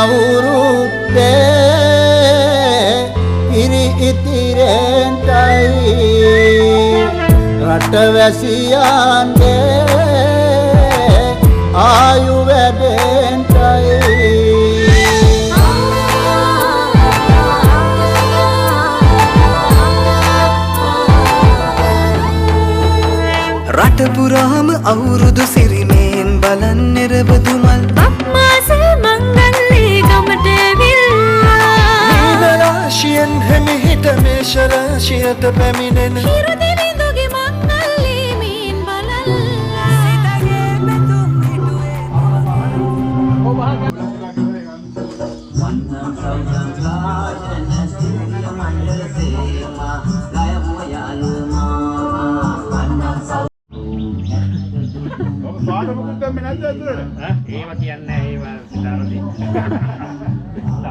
අවුරුද්දේ ඉරි ඉතිරෙන්ටයි රටවැසියන්ගේ ආයු වැඩෙන්ටයි රට පුරාම අවුරුදු සිරිමෙන් බලන් නිරවදු මල් අප්මාස මංගල්ලේ ගමට විල්ලා නීලරාශියෙන් හැමිහිට මේෂ රාශියට පැමිණෙන හිරු දෙවිඳුගේ මංගල්ලේ මෙන් බලල්ලා සිතගේ පැතුම් හිටුවේ ඒව කියන්නේ ඒව සිතාරදී.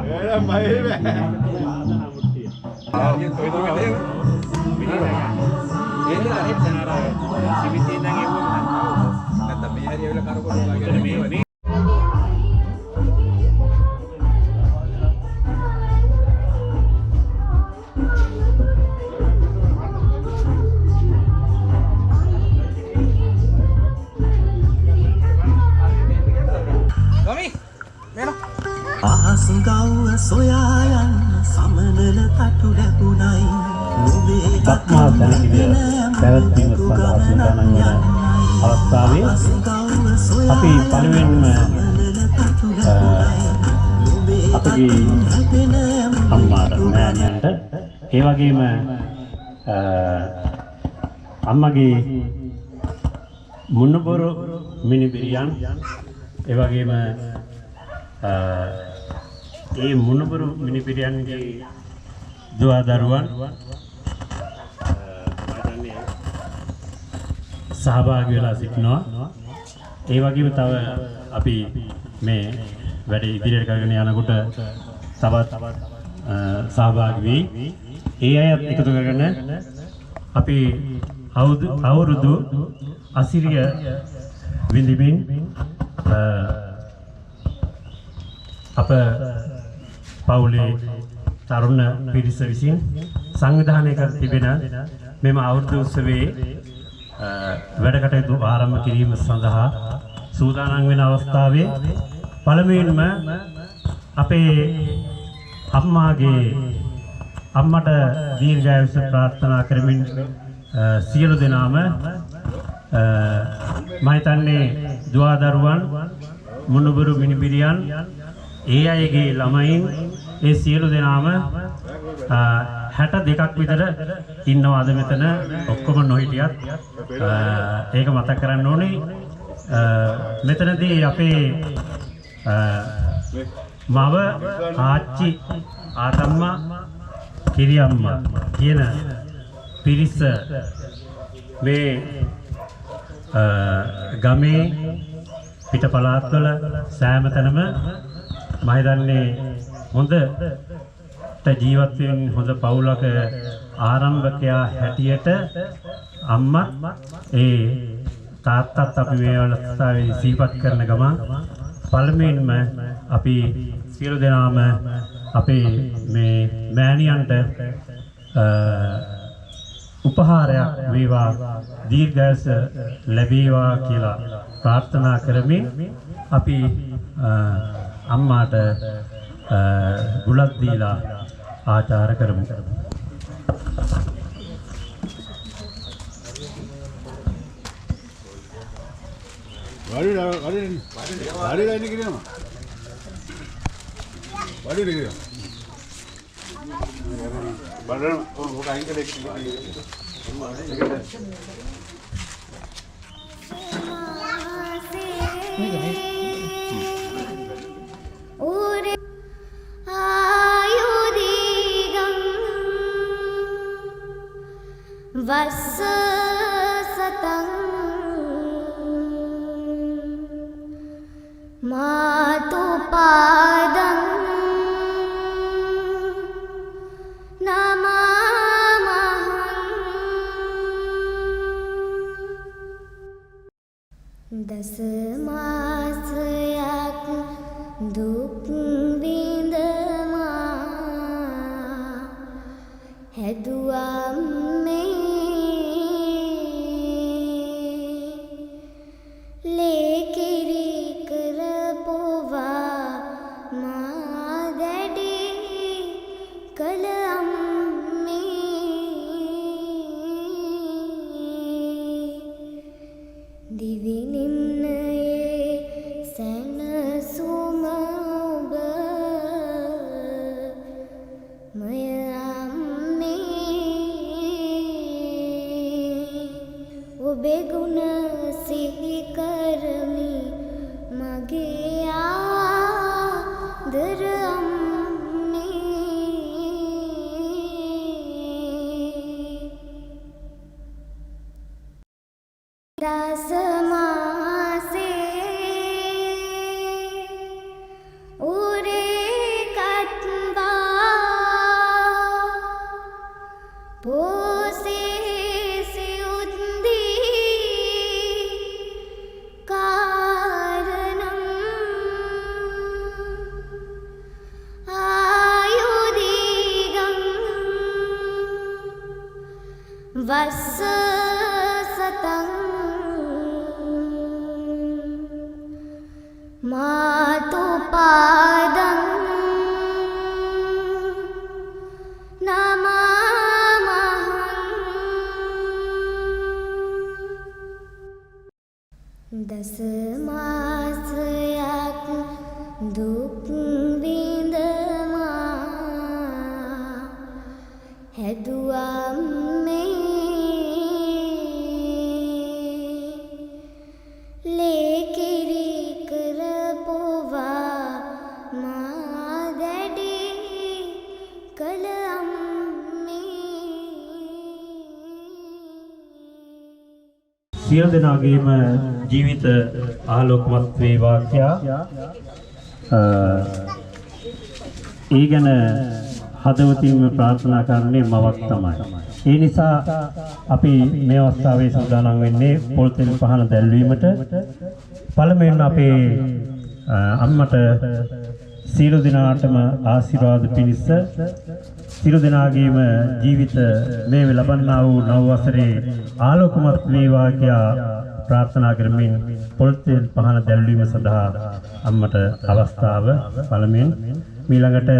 ඒලා මයි බෑ. ආයෙත් ඔය දුකේ. මේක හරියට නරා සිවිතේ ඉඳන් එවුවම නැත්නම් මේ හරිය වෙලා කරකවලා ගියා මේ ආසුගව්ව සොයා යන්න සමනල තටු ලැබුණයි නුඹේ දක්මා දැනගිය පැවැත්වීම සඳහා සූදානම් වන අවස්ථාවේ අපි පළමුවෙන්ම අපගේ අම්මාට මෑණියන්ට ඒ වගේම අම්මගේ මුණුබොරු මිනිබිරියන් ඒ වගේම ඒ මුණුබුරු මිනිපිරියන්ගේ දුවා දරුවන් සහභාගී වෙලා සිටිනවා. ඒ වගේම තව අපි මේ වැඩේ ඉදිරියට කරගෙන යනකොට තවත් සහභාගී වී ඒ අයත් එකතු කරගෙන අපි අවුරුදු අසිරිය විඳිමින් අප පවුලේ තරුණ පිරිස විසින් සංවිධානය කර තිබෙන මෙම අවුරුදු උත්සවයේ වැඩ කටයුතු ආරම්භ කිරීම සඳහා සූදානම් වෙන අවස්ථාවේ පළමුවෙන්ම අපේ අම්මට දීර්ඝායුෂ ප්‍රාර්ථනා කරමින් සියලු දෙනාම මම හිතන්නේ දුවා දරුවන් මුණුබුරු මිනිබිරියන් ඒ අයගේ ළමයින් ඒ සියලු දෙනාම 62ක් විතර ඉන්නවා අද මෙතන ඔක්කොම නොහිටියත් ඒක මතක් කරන්න ඕනේ මෙතනදී අපේ මව ආච්චි ආතම්මා කිරියම්මා කියන පිරිස මේ ගමේ පිට පළාත්වල සෑම තැනම මම හිතන්නේ හොඳට ජීවත් වෙන හොඳ පවුලක ආරම්භකයා හැටියට අම්මා ඒ තාත්තත් අපි මේ අවස්ථාවේ සිහිපත් කරන ගමන් පළමුවෙන්ම අපි සියලු දෙනාම අපේ මේ මෑණියන්ට උපහාරයක් වේවා දීර්ඝායස ලැබේවා කියලා ප්‍රාර්ථනා කරමින් අපි අම්මාට ගුලක් දීලා ආචාර කරමු. वस्स सतं मातु पादं नमामहं दस मासයක් දුක් හැදුවම් ලේකිරි කරපොවා මා දැඩි කළම් දිවිනිම්නයේ සැනසුම ඔබ මය ඔබේ ගුණ සිහි කරමි මගේ ආදර දස මාසේ උරේ කත්වා පෝසේ සියුද්දී කාරණම් ආයුදීගම් වස්ස සතං මාතු පාදං නමාමහං දස මාසයක් දුක් විඳමා හැදුවම් ලේකිරි කරපොවා මා දැඩි කළම් සියලු දෙනාගේම ජීවිත ආලෝකමත් වේවා කියා ඒ ගැන හදවතින්ම ප්‍රාර්ථනා කරන්නේ මවක් තමයි. ඒ නිසා අපි මේ අවස්ථාවේ සූදානම් වෙන්නේ පොල් තෙල් පහන දැල්වීමට. පළමුවෙන් අපේ අම්මට සියලු දෙනාටම ආශිර්වාද පිණිස සියලු දෙනාගේම ජීවිත මේ ලබන්නා වූ නව වසරේ ආලෝකමත් වේවා කියා ප්‍රාර්ථනා කරමින් පොල් තෙල් පහන දැල්වීම සඳහා අම්මට අවස්ථාව පළමුවෙන් ඊළඟට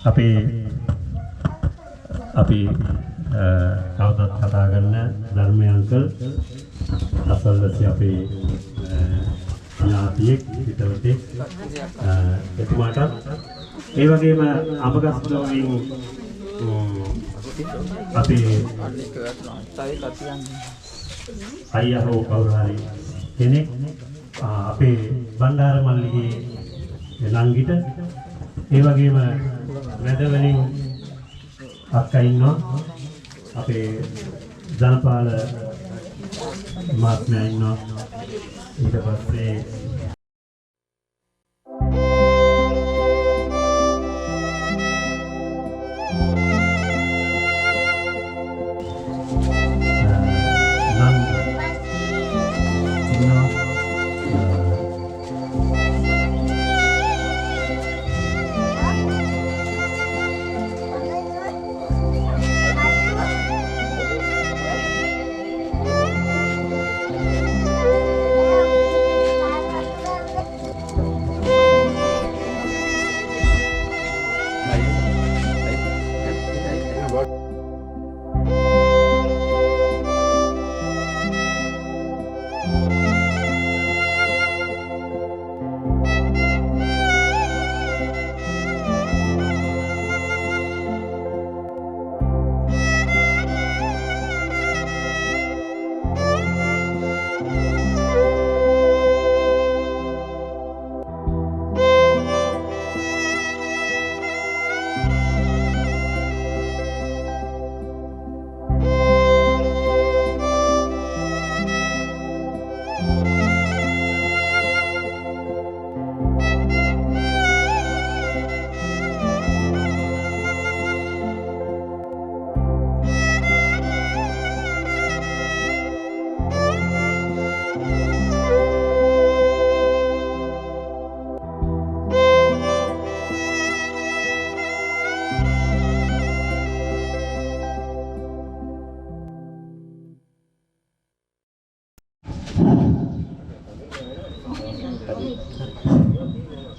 අපි කවදත් කතා කරන ධර්මය අංකල් අසල්වැසි අපේ ඥාතියෙක් හිතවතෙක් එතුමාටත් ඒ වගේම අමගස්දෝවින් අපේ අයියා හෝ කවුරු හරි කෙනෙක් අපේ බණ්ඩාර මල්ලිගේ නංගිට ඒ වගේම මැදවලින් අක්කා ඉන්නවා අපේ ජනපාල මහත්මයා ඉන්නවා ඊට පස්සේ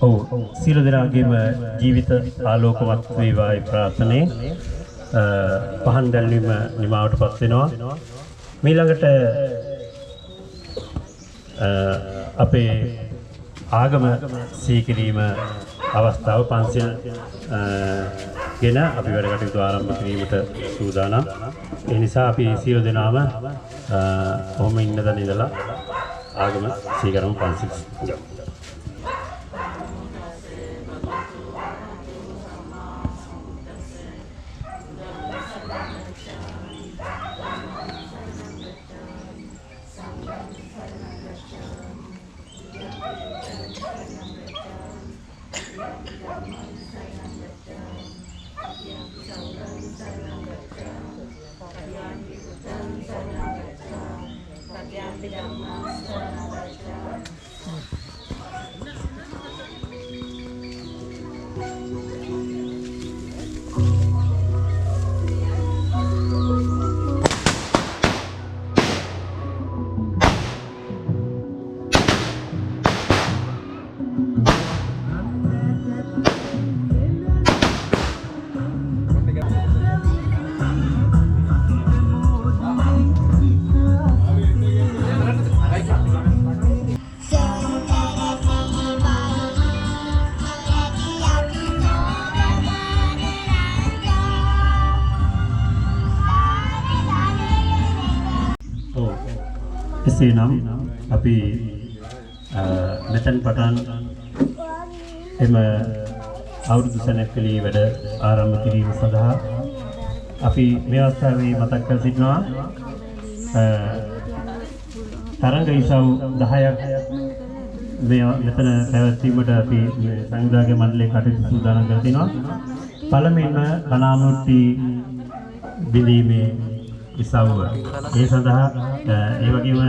ඔව් සියලු දෙනාගේම ජීවිත ආලෝකවත් වේවායි ප්‍රාර්ථනාවෙන් පහන් දැල්වීම නිමාවටපත් වෙනවා. ඊළඟට අපේ ආගම සීකිරීම අවස්ථාව පන්සිල් ගෙන අපි වැඩ කටයුතු ආරම්භ කිරීමට සූදානම්. ඒ නිසා අපි සියලු දෙනාම ඔහොම ඉන්න තැන ඉඳලා ආගම සීකරමු පන්සිල්. එසේනම් අපි මෙතන පටන් එම අවුරුදු සැණකෙළි වැඩ ආරම්භ කිරීම සඳහා අපි මේ අවස්ථාවේ මතක් කර සිටිනවා තරංග ඉසව් 10ක් මෙතන පැවැත්වීමට අපි සංවිධායක මණ්ඩලයේ කටයුතු සූදානම් කර තිනවා. පළමුවෙන්ම කණාමූර්ති බිඳීමේ ඉසව්ව ඒ සඳහා ඒ වගේම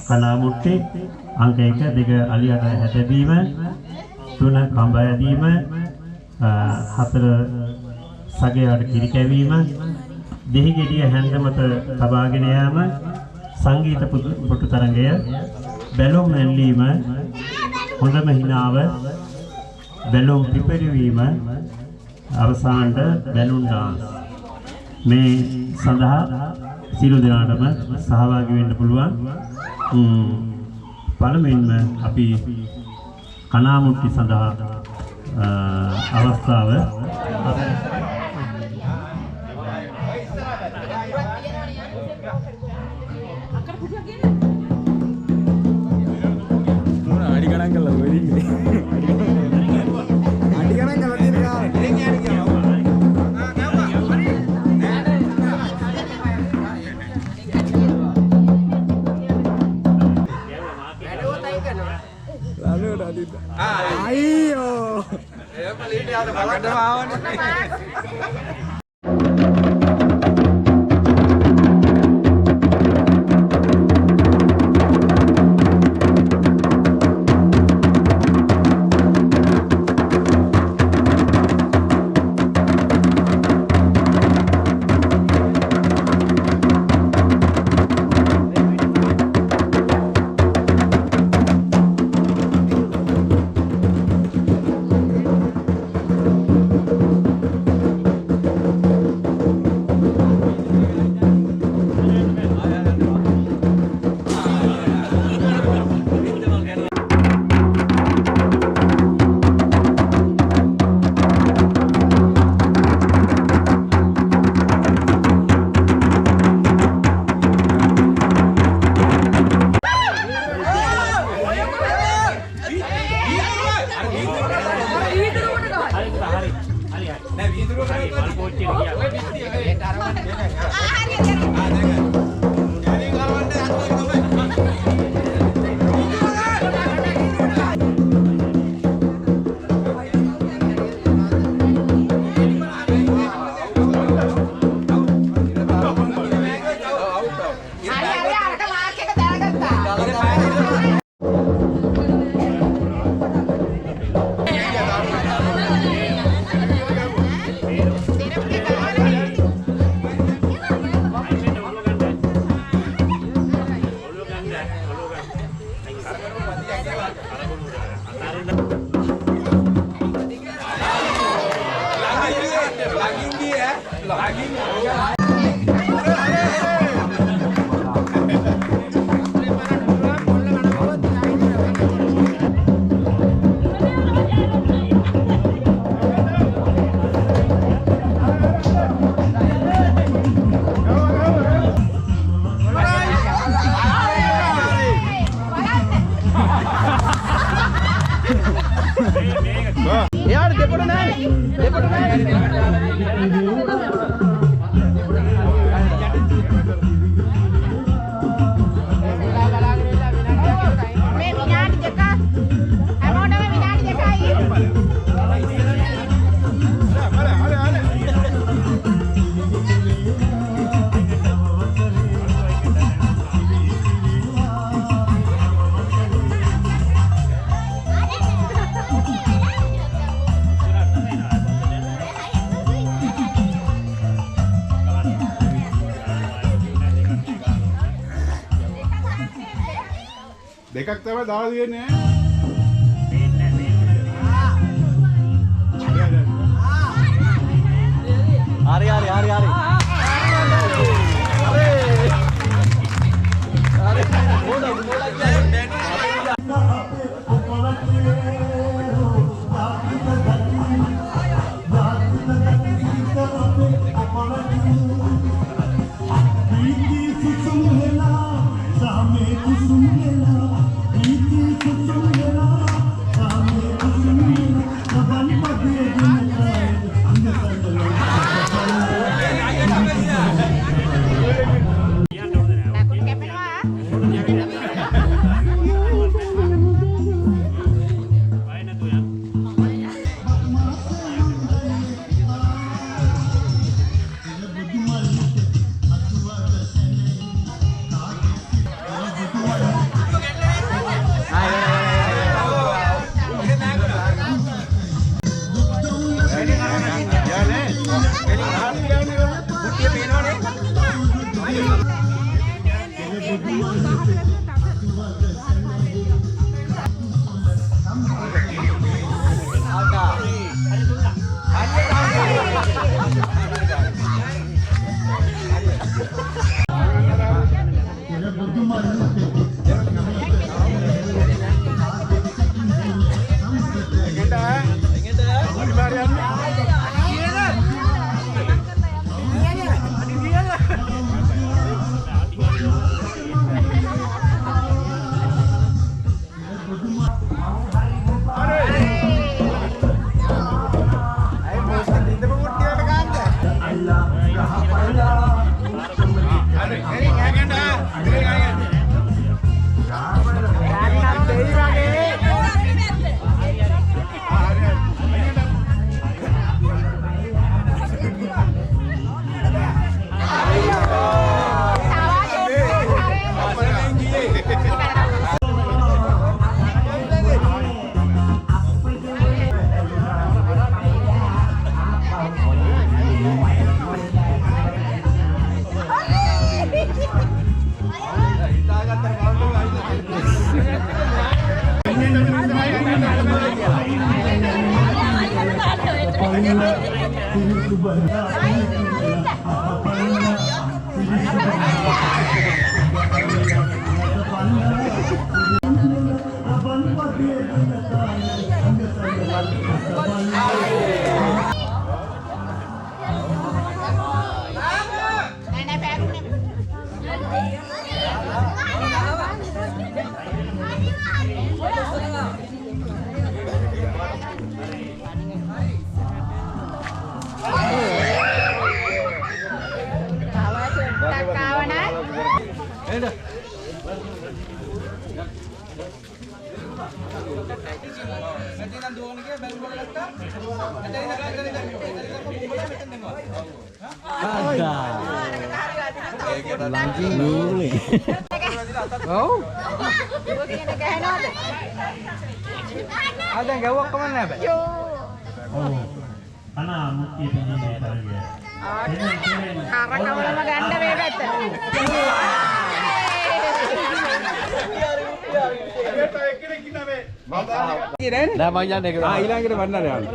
කණාමූර්ති අංක 1 2 අලියට හැටබීම 3 කඹ ඇදීම 4 සගයට කිරි කැවීම දෙහි ගෙඩිය හැන්ද මත තබාගෙන යාම සංගීත පුටු තරඟය බැලුම් ඇල්ලීම හොඳම හිනාව බැලුම් පිපිරීම අවසානට බැලුම් ඩාන්ස් මේ සඳහා සියලු දෙනාටම සහභාගී වෙන්න පුළුවන්. පළමුවෙන්ම අපි කණාමූර්ති සඳහා අවස්ථාව අඩි ගණන් කරලා වෙරින්නේ. අඩි ගණන් කරලා තියෙන ගාන. ඉතින් යන්නේ කියනවා. අයියෝ එයා පළීට යාට බලන්න ආවනේ. මේ විනාඩි දෙක හැමෝටම විනාඩි දෙකයි. දෙකක් තමයි දාලා තියෙන්නේ. හරි හරි හරි හරි. දැන් ගැව්වක් කමක් නැහැ බෑ. ඔව්. අනා මුක්තිය දෙන්නේ තරගය. කරකවලම ගන්න මේ පැත්ත. නෑ මං යන්නේ ඒක. ඊළඟට වන්නර යන්න.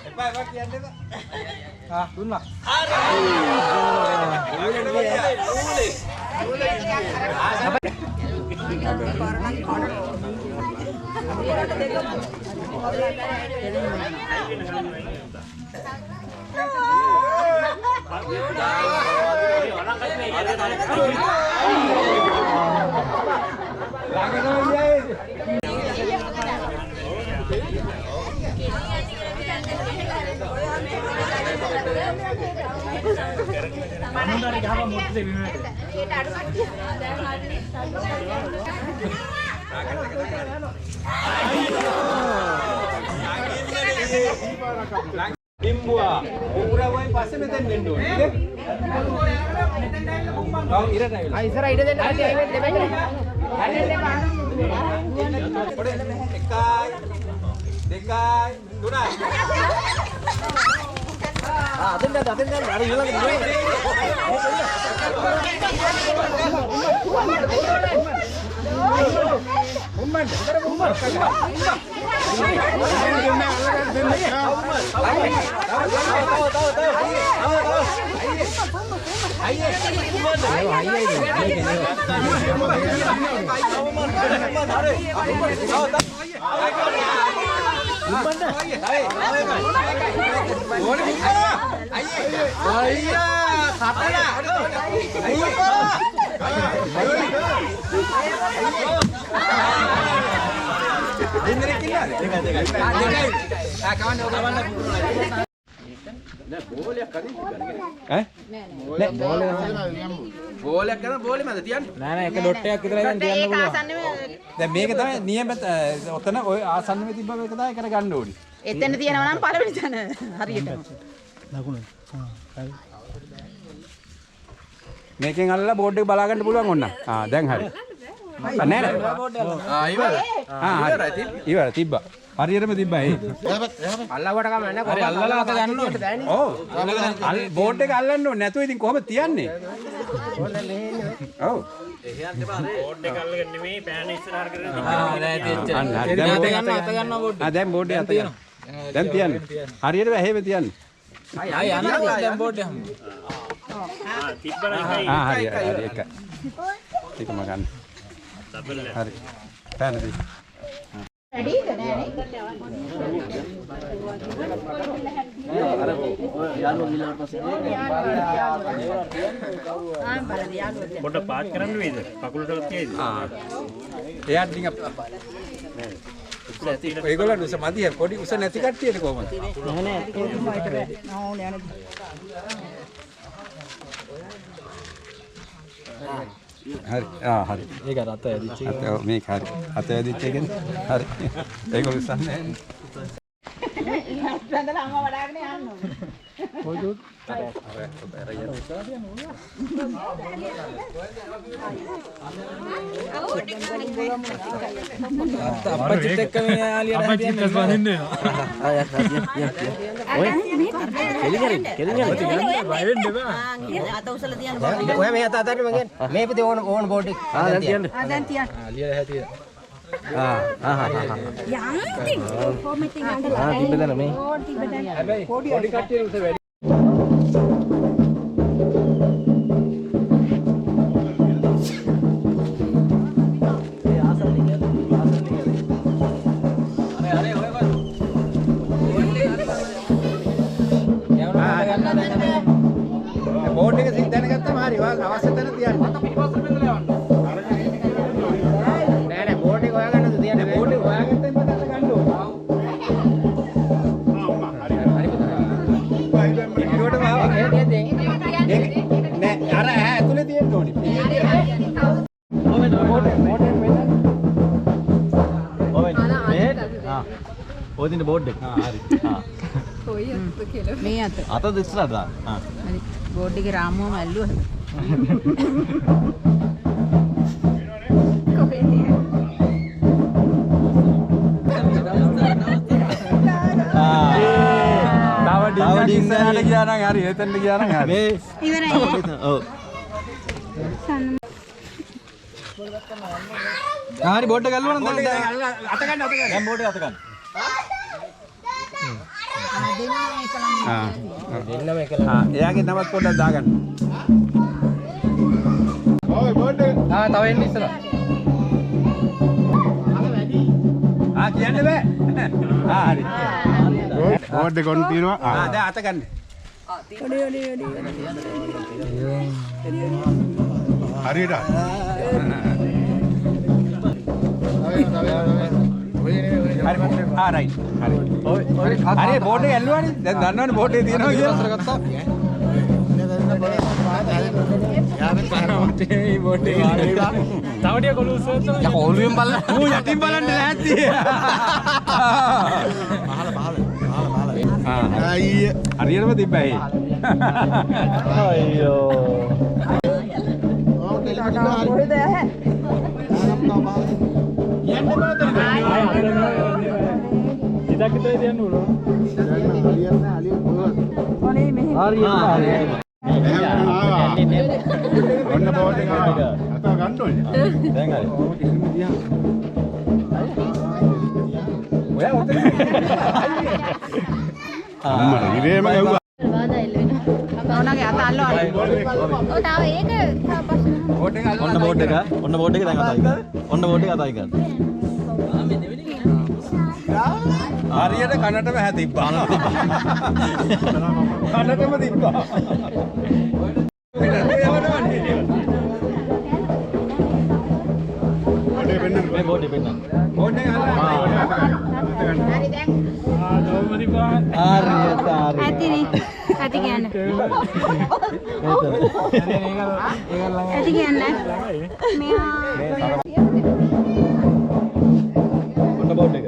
එපා කියන්නේ බා. ආ දුන්නා. Timbua, ukuran woi pasti meten dendo. Kau ira dah. ඉස්සර ඉඩ දෙන්න කට්ටිය ඇවිත් දෙන්න. Dekai, dekai, tunai. අදින්න අර බෝලයක් කරන බෝලෙ මැද තියන්නේ. නෑ එක ඩොට් එකක් විතරයි දැන් තියන්න ඒක පුළුවන්. ආසන්නෙම දැන් මේක තමයි නියම ඔතන ඔය ආසන්නෙම තිබ්බ මේක තමයි කර ගන්න ඕනි. එතන තියෙනවා නම් පළවෙනි තැන හරියටම. මේකෙන් අල්ලලා බෝඩ් එක බලා ගන්න පුළුවන් ඕන්න. දැන් හරි. නෑ නෑ. ඉවරයි. ඉවරයි තිබ්බා. හරියටම තිබ්බා ඒ. අල්ලවට කම නැහැ. හරි අල්ලලා අත ගන්න ඕනේ. ඔව්. බෝඩ් එක අල්ලන්න ඕනේ නැතුව ඉතින් කොහොමද තියන්නේ? ඔව්. බෝඩ් එක අල්ලගෙන නෙමෙයි පෑන ඉස්සරහට කරගෙන දැන් බෝඩ් එක අත ගන්න. දැන් තියන්න. හරියටම එහෙම තියන්න. ආයි යන්න දැන් බෝඩ් එක හම්බ. තිබ්බන හරි එකයි. ඒකම ගන්න. හරි. පෑන දී. වැඩිද නෑනේ. පොඩ පාත් කරන්න වේද? කකුලට තියයිද? එයාට නිකන් ඒගොල්ලන් උස මදි පොඩි උස නැති කට්ටියට කොහමද? හරි හරි ඒක රත ඇදිච්ච අත මේක හරි අත ඇදිච්ච එකනේ හරි ඒගොල්ලෝ උසන්නේ ඉස්සරහට අම්මා වඩාගෙන යන්න ඕනේ. අපච්චිත් එක්ක මේ යාලියට අපච්චිත් වදින්න ඔය මේ අත අතරින් මගෙන් මේ පිටේ ඕන බෝඩ් එක. දැන් තියන්න. දැන් තියන්න. ලියලා හැටිය. යන්ති කොමෙට් එක අඬලා තිබ්බද මේ? හැබැයි පොඩි කට්ටියට උස වැඩි බෝඩ් එක සිත් දැනගත්තම හරි අවශ්‍ය තැන තියන්න. නෑ නෑ බෝඩ් එක හොයාගන්නද තියන්නේ. බෝඩ් එක හොයාගත්තම පස්සේ ගන්න ඕන. ඉක්කොටම ආවා. නෑ අර ඇතුලේ තියෙන්න ඕනි. ඕදින බෝඩ් එක. හරි. මේ අත. අත ඉස්සරහට දාන්න. හරි. බෝඩ් එකේ රාමුවම ඇල්ලුවා. තව ඩිංගනට ගියා නම් හරි එතනට ගියා නම් හරි. මේ ඉවරයි. ඔව්. හරි බෝඩ් එක ගල්ලුවා නම් අත ගන්න අත ගන්න. දැන් බෝඩ් එක අත ගන්න. දෙන්නම එක එයාගේ නමත් පොඩ්ඩක් දාගන්න. ඔය බෝඩ් එක. තව එන්න ඉස්සරහ. කියන්න බෑ. හරි. බෝඩ් එක ඔන්න තියෙනවා. දැන් අත ගන්න. හරියට. රයිට්. හරි බෝඩ් එක ඇල්ලුවානේ. දැන් දන්නවනේ බෝඩ් එකේ තියෙනවා කියලා. තවටිය කොළුස් වලට යා කොළුවෙන් බලන්න ඌ යටින් බලන්න ලෑස්ති අයිය හරියටම තිබ්බයි අයියෝ කොහෙද ඇහැ ඉතක් විතරයි තියන්න ඕන ඔනේ මෙහෙ ඔන්න බෝඩ් එක අත ගන්න ඕනේ. දැන් හරි. ඔයා උතන. අම්මා ඉරේම ගැව්වා. ඔන්නගේ අත අල්ලවන්න. ඔව් තාම ඒක පස්සේ බෝඩ් එක අල්ලන්න. ඔන්න බෝඩ් එක. ඔන්න බෝඩ් එක දැන් අතයි ගන්න. ඔන්න බෝඩ් එක අතයි ගන්න. හරියට කනටම හැ තිබ්බා. කනටම තිබ්බා. මේ බෝඩ් එක පෙන්නන්න. බෝඩ් එක අල්ලන්න. හරි දැන් ඇතිනේ ඇති කියන්න ඇති කියන්න මෙයා ඔන්න බෝඩ් එක.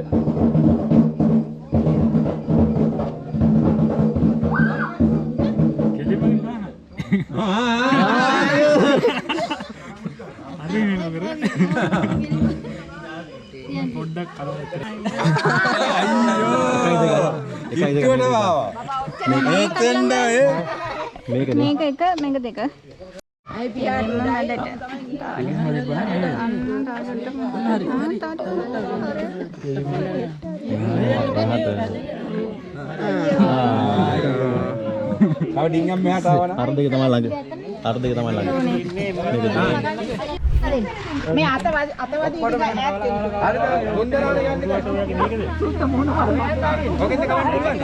මේක එක මේක දෙක අයි පියාට මැදට තව ඩිංගම් මෙහාට ආවනම් අර දෙක තමයි ළඟ. අර දෙක තමයි ළඟ. මේ අතවදී ටික ඈත් වෙන්න. හරිද? මුන්දරාලේ යන්නේ ඔකෙන්ද කවන්න පුළුවන්ද?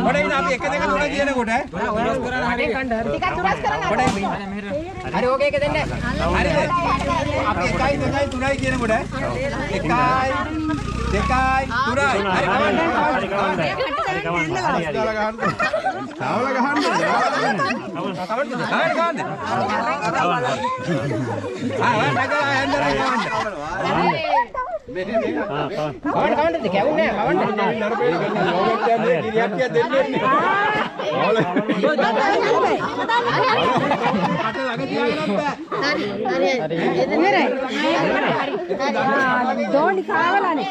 පොඩේ ඉන්න අපි 1 2 3 කියනකොට ටිකක් දුරස් කරන්න. හරි ඕකේ එක දෙන්න. හරිද? අපි 1 2 3 කියනකොට 1 2 3 හරි කවන්න. තාවල ගහන්න. දෝණි කාවලානේ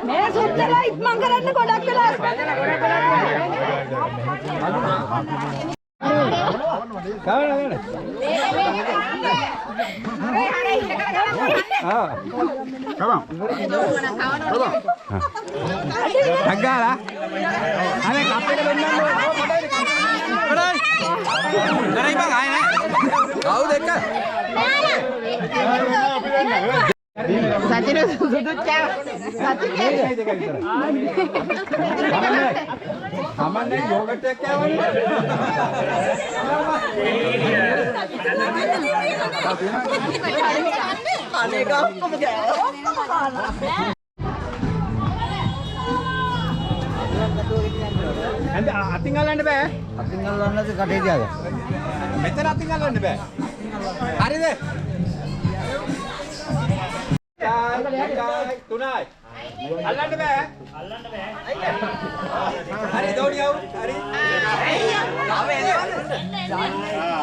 මේ සුත්තලා ඉක්මන් කරන්න ගොඩක් වෙලා අග්ගාලා අනේ කප්පෙට වෙන්නන්න ඕනේ කරයි බං ආයේ නෑ කවුද එක සචින සුදුච්චා සචින සමන්නේ යෝගට් එකක් කෑවනේ අනේ ගොක්කම ගෑ ඇන්ද අතින් අල්ලන්න බෑ අතින් අල්ලන්නද කටේ තියාගන්න. මෙතන අතින් අල්ලන්න බෑ හරිද 1 2 3යි අල්ලන්න බෑ හරි දෝණිය අවු හරි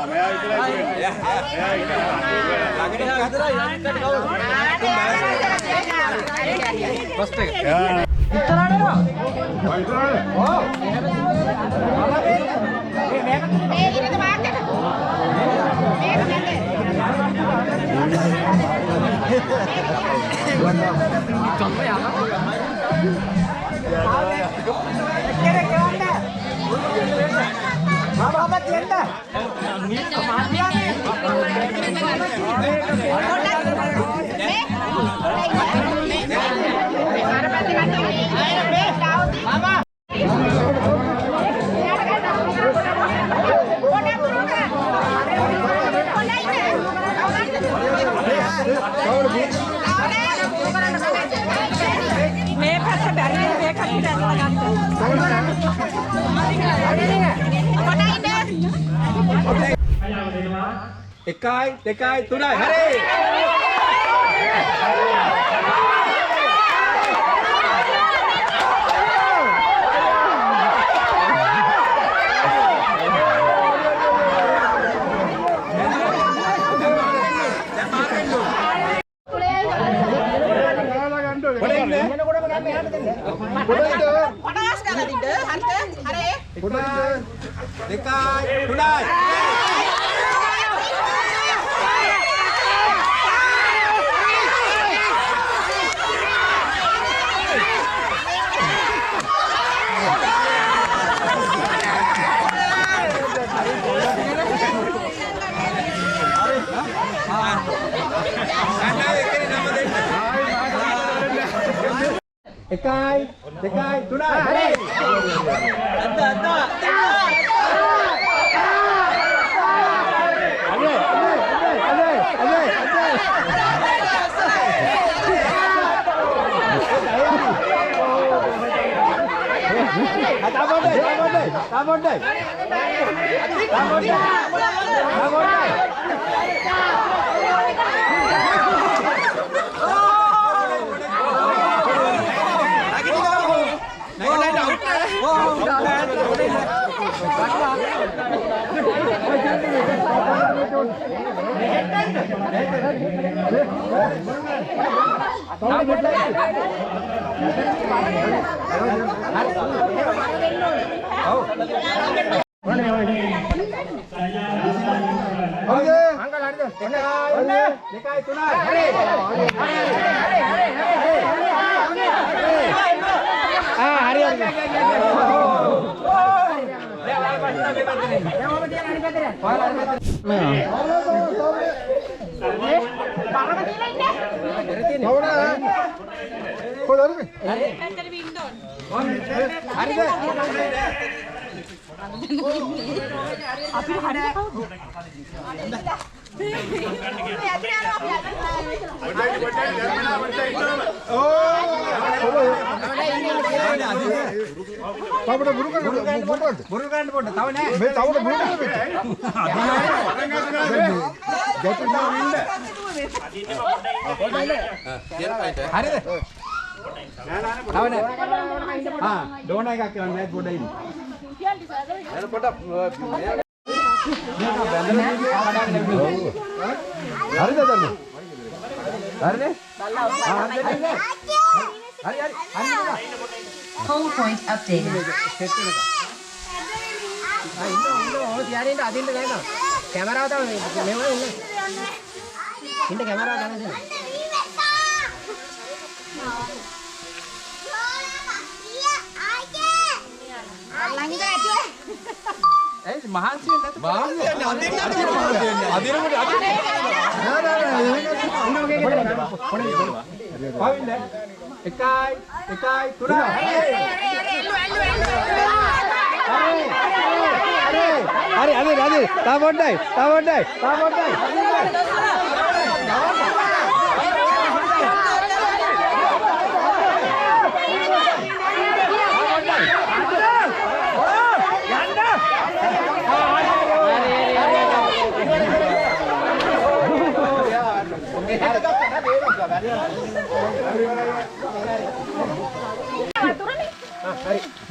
මෙයා විතරයි ෆස්ට් එක මේ පැත්ත බැරි මේක අපිට අල්ලගන්න. එකයි දෙකයි තුනයි හරි දෙකයි තුනයි එකයි දෙකයි තුනයි හරි Home point updated. कैमरा होता है कैमरा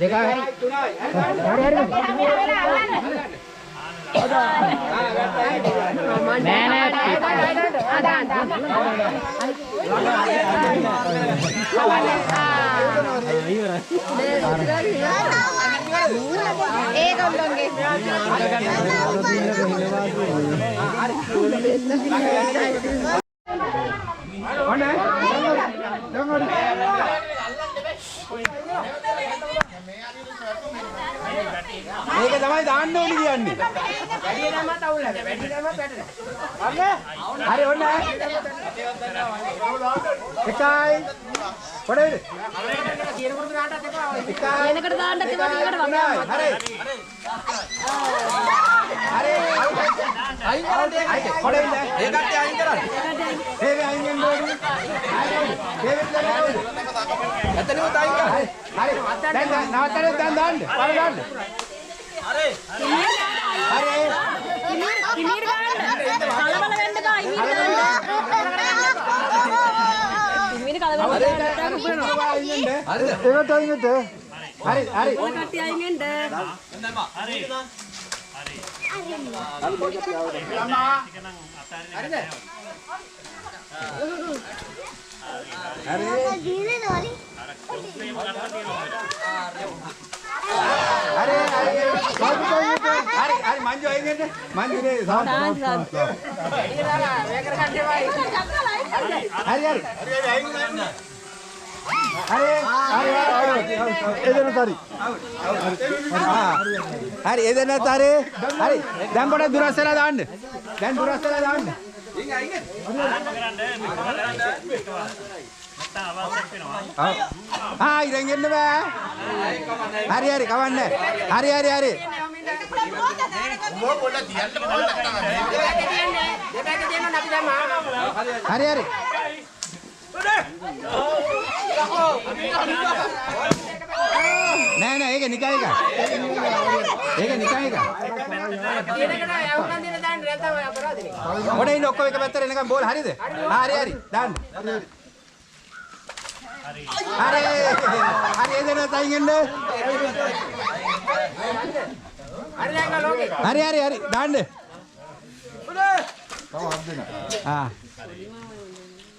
देखा है ගන්න ඕනි කියන්නේ. වැඩි නම තවුල වැඩි නම පැටල. හරි ඔන්න. එකයි. පොඩේ. කියනකොට දාන්නත් එපා. එනකට දාන්නත් එපා ටිකට වගේ. හරි. හරි. අයින් කරන්න ඒක. පොඩේ ඉන්න. ඒකට අයින් කරන්න. ඒක අයින් වෙන්න ඕනේ. ඒකත් දාන්න. එතනම අයින් කරන්න. හරි. දැන් නවත්තන්න දැන් දාන්න. පර දාන්න. හරි. හරි. ඉමීර ගන්න. කලබල වෙන්න එපා ඉමීර ගන්න. ඉමීර කලබල වෙන්න. හරිද? ඒකට අයින් වෙන්න. හරි හරි. ඔය කට්ටිය අයින් වෙන්න. හරි මංජු අයින් වෙන්න. මංජුනේ සාත්. හරි එදෙන්නත් හරි. හරි. දැන් පොඩ දුරස් වෙලා දාන්න. දැන් දුරස් වෙලා දාන්න. ඉරන් එන්න බෑ. හරි හරි කවන්නේ. හරි හරි හරි. හරි හරි. නෑ නෑ ඒක නිකන් එක. ඒක නිකන් එක. පොඩ ඉන්න ඔක්කොම එක පැත්තට එනකම් බෝල් හරිද? හරි හරි දාන්න. හරි හරි එදෙන තයින් එන්න. හරි හරි හරි දාන්න.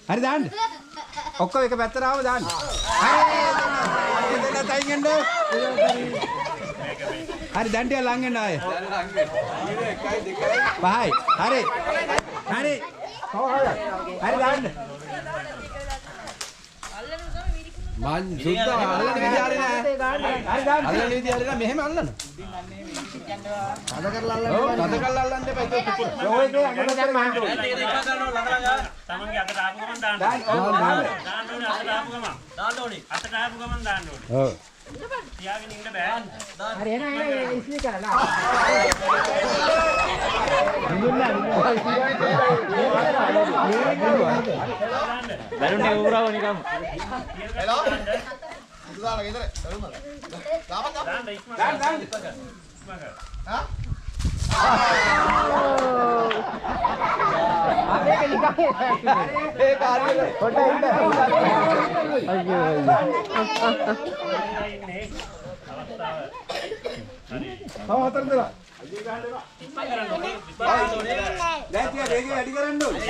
හරි දාන්න. ඔක්කොම එක පැත්තට ආව දාන්න. හරි එදෙන තයින් එන්න. හරි දැන් ටික ලං වෙන්න ආයේ. පහයි. හරි. හරි. හරි දාන්න. මං සුද්ධ අල්ලන විදිහාරේ නෑ. හරි දාන්න. අල්ලන විදිහාරේ නෑ මෙහෙම අල්ලන්න. කඩ කරලා අල්ලන්න. ඔව් කඩ කරලා අල්ලන්න එපා ඒක පිටුල. ඔය එකේ අඟට දැම්ම අහන්න. තමන්ගේ අතට ආපු ගමන් දාන්න. දාන්න ඕනේ අතට ආපු ගමන්. දාන්න ඕනේ. අතට ආපු ගමන් දාන්න ඕනේ. ඔව්. තියාගෙන ඉන්න බෑ. හරි එන ඉස්ලි කරලා. බැලුනේ උරාව නිකම්. හෙලෝ. ඉස්සරහට ගෙදර. දාන්න දාන්න. හා? මේක නිකන් ඒ කාර්යය කොට ඉන්න. අයියෝ තව හතර දෙනා. දැන් තියා දෙකේ වැඩි කරන්න ඕනේ.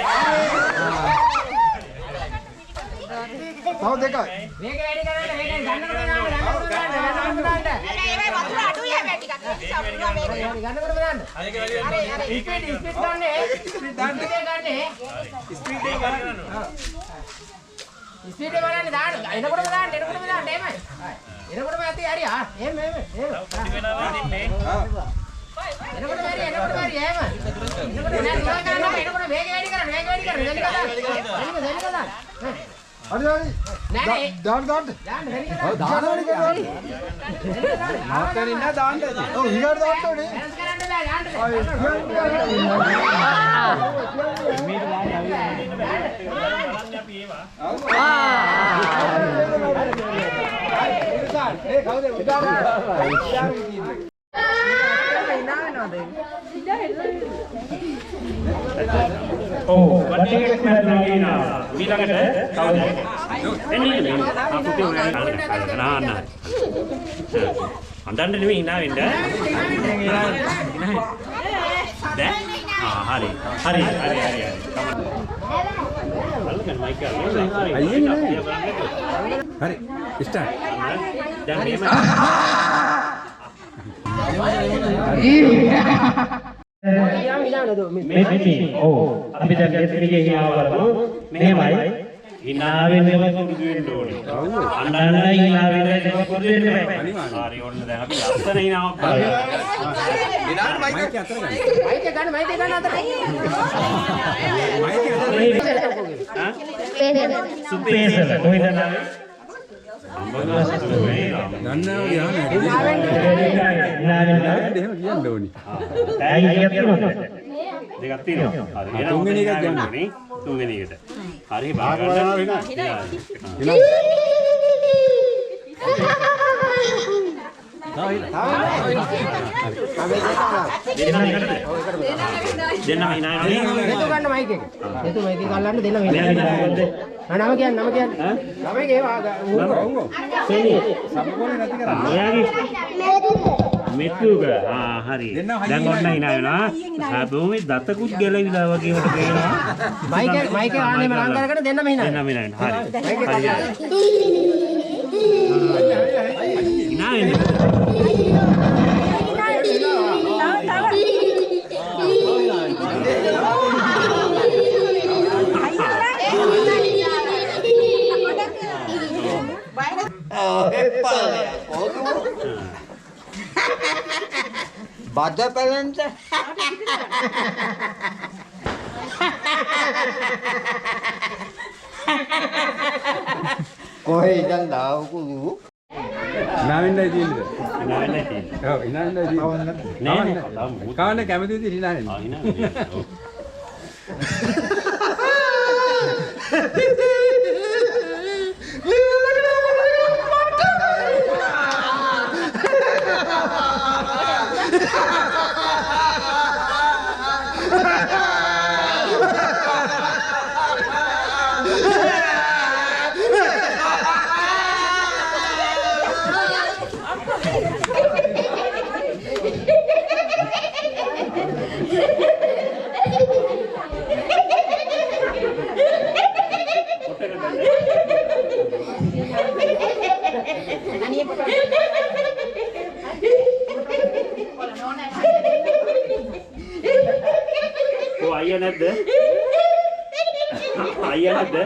තව දෙකයි. මේක වැඩි කරන්න මේකෙන් ගන්නකොට දාන්න. ඒ වතුර අඩුයි හැබැයි ටිකක්. සම්පූර්ණ මේක. ගන්නකොට දාන්න. හරි හරි. ස්පීඩ් ගන්න. ස්පීඩ් දාන්න. ස්පීඩ් එක ගන්න. ස්පීඩ් එක බලන්න දාන්න. එනකොටම දාන්න. එනකොටම දාන්න එහෙමයි. එනකොටම ඇති හරි ආ. එහෙම එහෙම. පොඩි වෙනවා දෙන්නේ. එනකොටම හරි එනකොටම හරි එහෙම. එනකොට නෑ දුර ගන්න. එනකොට වේගය වැඩි කරන්න. වේගය වැඩි කරන්න. දෙලික දාන්න. දෙලික දාන්න. හරි හරි. නෑ දාන්න දාන්න. දාන්න දෙලික දාන්න. ඔව් දාන්න ඕනේ කරන්නේ. මාතරින් නෑ දාන්න. ඔව් ඊගාට දාන්න ඕනේ. වෙනස් කරන්න බෑ දාන්න. මේක දාන්න ඒ කවුද උදාහරණ ඔව් වටිකෙක් මැරලා ගිනා ඊළඟට කවුද එන්නේ අපුටි නාන්න අඬන්න නෙවෙයි hina වෙන්න දැන් හරි හරි හරි හරි අල්ලගන්න මයික් එක හරි ස්ටාර්ට් දැන් මේක මේ ඔව් අපි දැන් දෙස්මිගේ හිනාව කරමු මෙහෙමයි ඉනාවෙන් මේක පුරුදු වෙන්න ඕනේ. අඬන්නයි ඉනාවෙන් මේක පුරුදු වෙන්න බෑ. හරි ඔන්න දැන් අපි ලස්සන ඉනාවක් බලමු. ඉනාට මයික් එක අතර ගන්න. මයික් එක ගන්න අතට. සුපේසල කොහෙද නාවේ? දන්නවා යානේ. ඉනාවෙන් එහෙම කියන්න ඕනි. ටැග් එකක් තියෙනවද? දෙකක් තියෙනවා. හරි. තුන්වෙනි එක කියන්න. තුන්වෙනි එකට. හරි බාර ගන්න. දෙන්නම ඉනානේ. එතු ගන්න මයික් එක. එතු මයික් එක අල්ලන්න දෙන්න මෙන්න. නම කියන්න. නම එක ඒවා උංගෝ. සම්පූර්ණ නැති කරන්නේ. ඔයාගේ මෙතුක හරි දැන් ඔන්න ඉනා වෙනවා හැබැයි දතකුත් ගැලවිලා වගේ මට පේනවා මයික් එක ආන්නේ මම ලං කරගෙන දෙන්නම හිනා දෙන්නම ඉනා වෙනවා හරි ඉනා වෙන්නේ බද පැලන්ට කොහේ ඉඳන් දාවකුදු ඉනාවෙන්දයි තියෙන්නේ. ඉනාවෙන්නේ තියෙන්නේ ඔව් ඉනාවෙන්දයි තියෙන්නේ. නෑ කාවන්නේ කැමති විදිහට ඉනාවෙන්නේ. ඉනාවෙන්නේ අයියා නැද්ද? අයියා නැද්ද?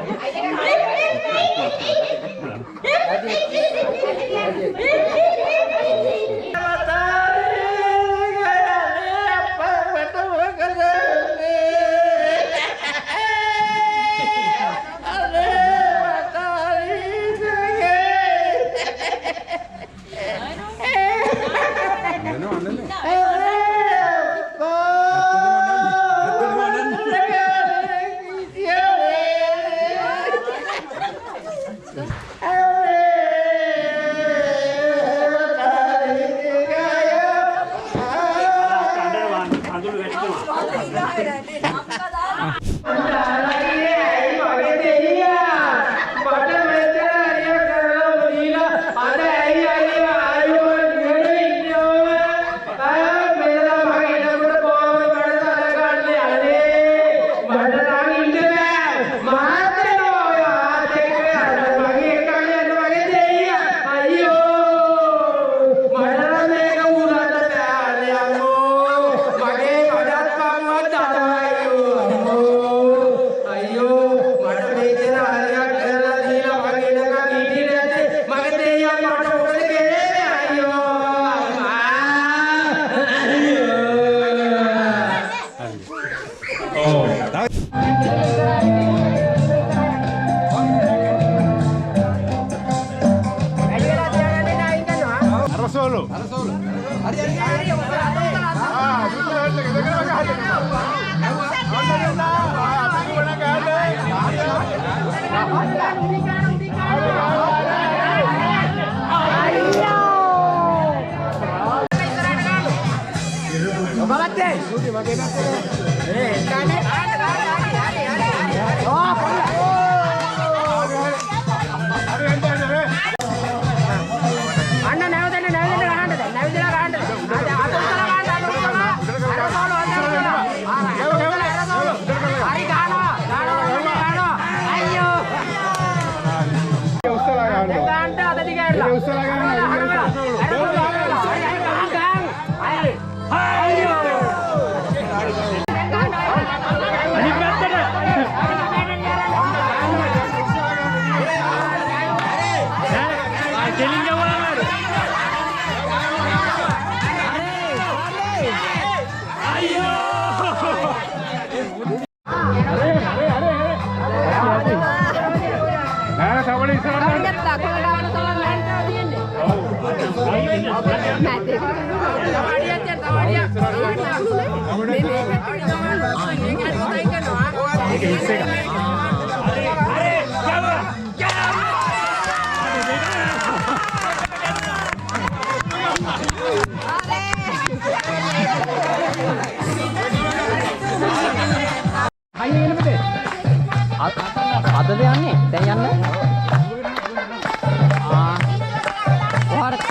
අදද යන්නේ? දැන් යන්න? කොහරද?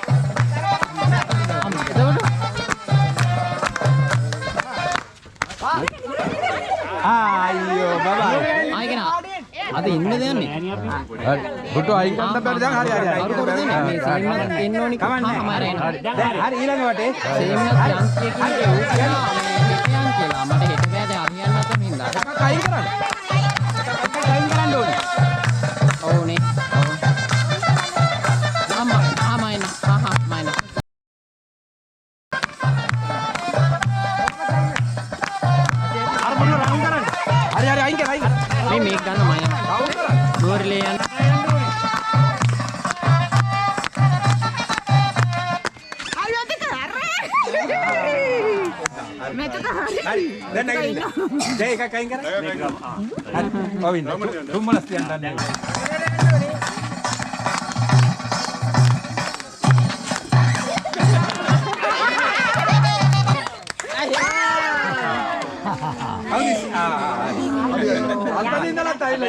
අයියෝ බබා. ආයෙගෙන අද ඉන්නද යන්නේ? හරි. පුටු අයින් කරන්න බැරි දැන් හරි. අර කොහොමද දෙන්නේ? මේ සීමත් එන්න ඕනි කමාරේ. හරි ඊළඟ වටේ. සීමත් යන්ත්‍රයකින් කියලා මට හෙට බෑ දැන් අරියන්න නැතම හින්දා. අයින් කරන්න. අයින් කරන්න ඕනේ. ඕනේ. මයින. මයින. අර මොන රවුම් කරන්න. හරි අයින් කර. මේ මේක ගන්න මයින. රවුම් කරන්න. ගෝරිලේ යන්න. හරි දැන් නැගින්න. දැන් එකක් අයින් කරා. හරි. ඔවින්. තුම්මලස් තියන්න දන්නේ. අල්පදින් ඉඳලා තයිල.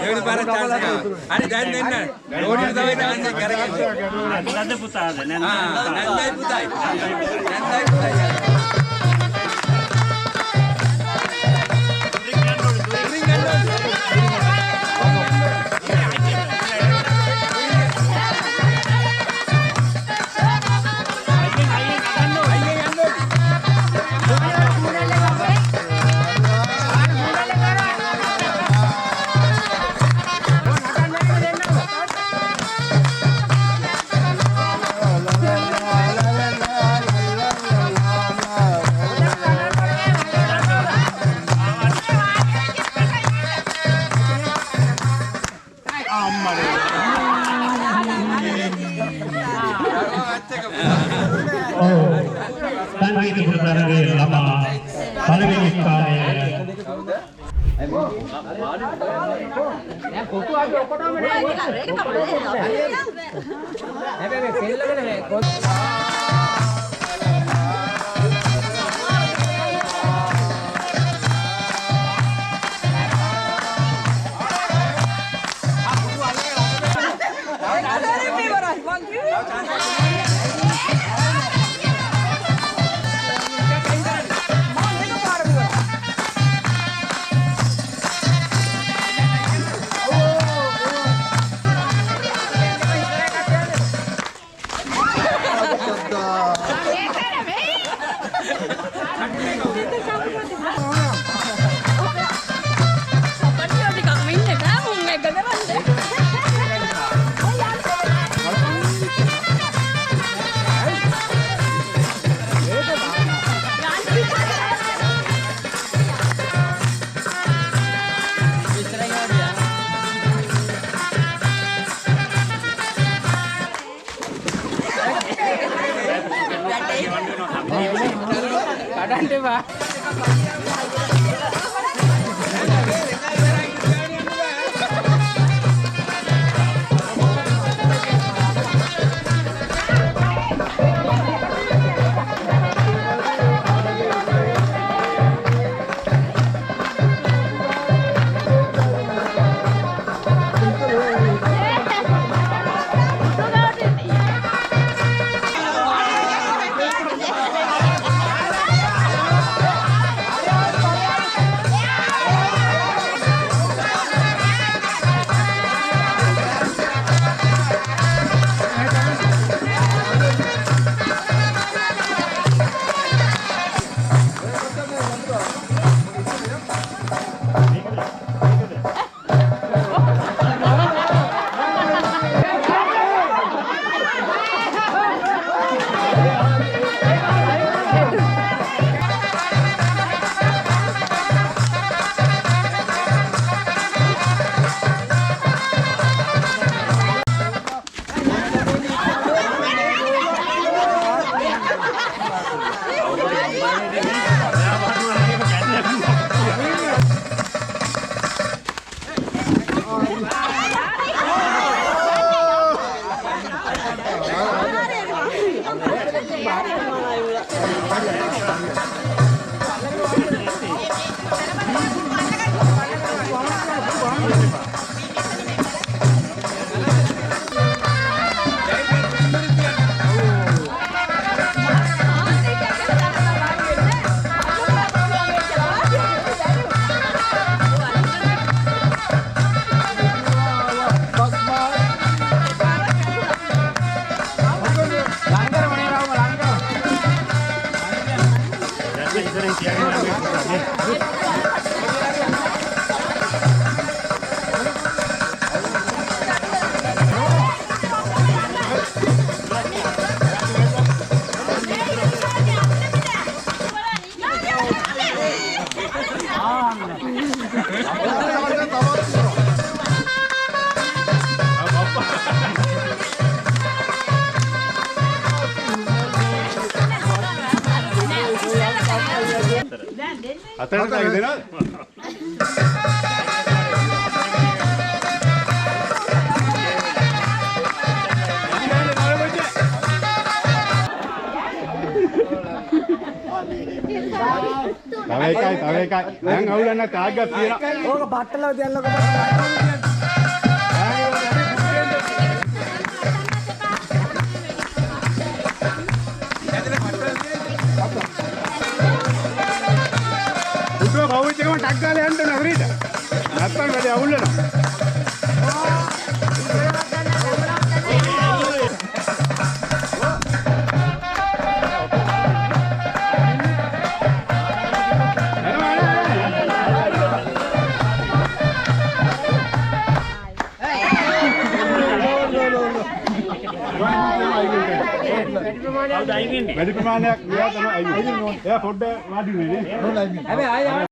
දෙවෙනි පාර chance එක. හරි දැන් දෙන්න. රෝඩියට තමයි chance එක කරගන්නේ. නන්ද පුතාද නන්ද නන්දයි පුතයි. නන්දයි පුතයි. සංගීත ප්‍රසාරයේ ළමා පළවෙනි ස්ථානයේ දැන් කොටු අපි ඔක්කොටම නේ. හැබැයි සෙල්ලගෙන මේ කඩන්න එපා. අතට දාගෙන දෙනවද? තව එකයි. දැන් අවුලක් නැත් තාග්ගක් තියෙනවා. ඕක බට්ටලව තියන්නකො. බවුච් එකම ටක් ගාලා යන්න ඕන හරියට. නැත්තම් වැඩි අවුල් වෙනවා. වැඩි ප්‍රමාණයක් ගියා තමයි අයියෝ. එයා පොඩ්ඩක් වාඩි වෙන්නේ නේ. හැබැයි ආයෙ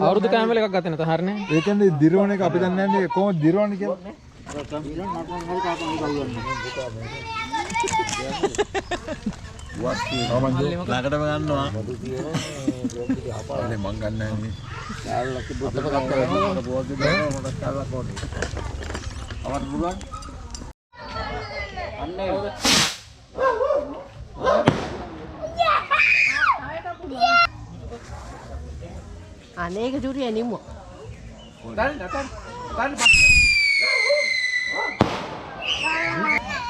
අවුරුදු කැමරා එකක් ගත්තේ නැත හරිනේ. ඒ කියන්නේ දිරවන එක අපි දන්නේ නැහැ කොහොමද දිරවන්නේ කියලා. ළඟටම ගන්නවා. අනේ මං ගන්නෑ නේ. අනේක චුරිය නිම්මෝ.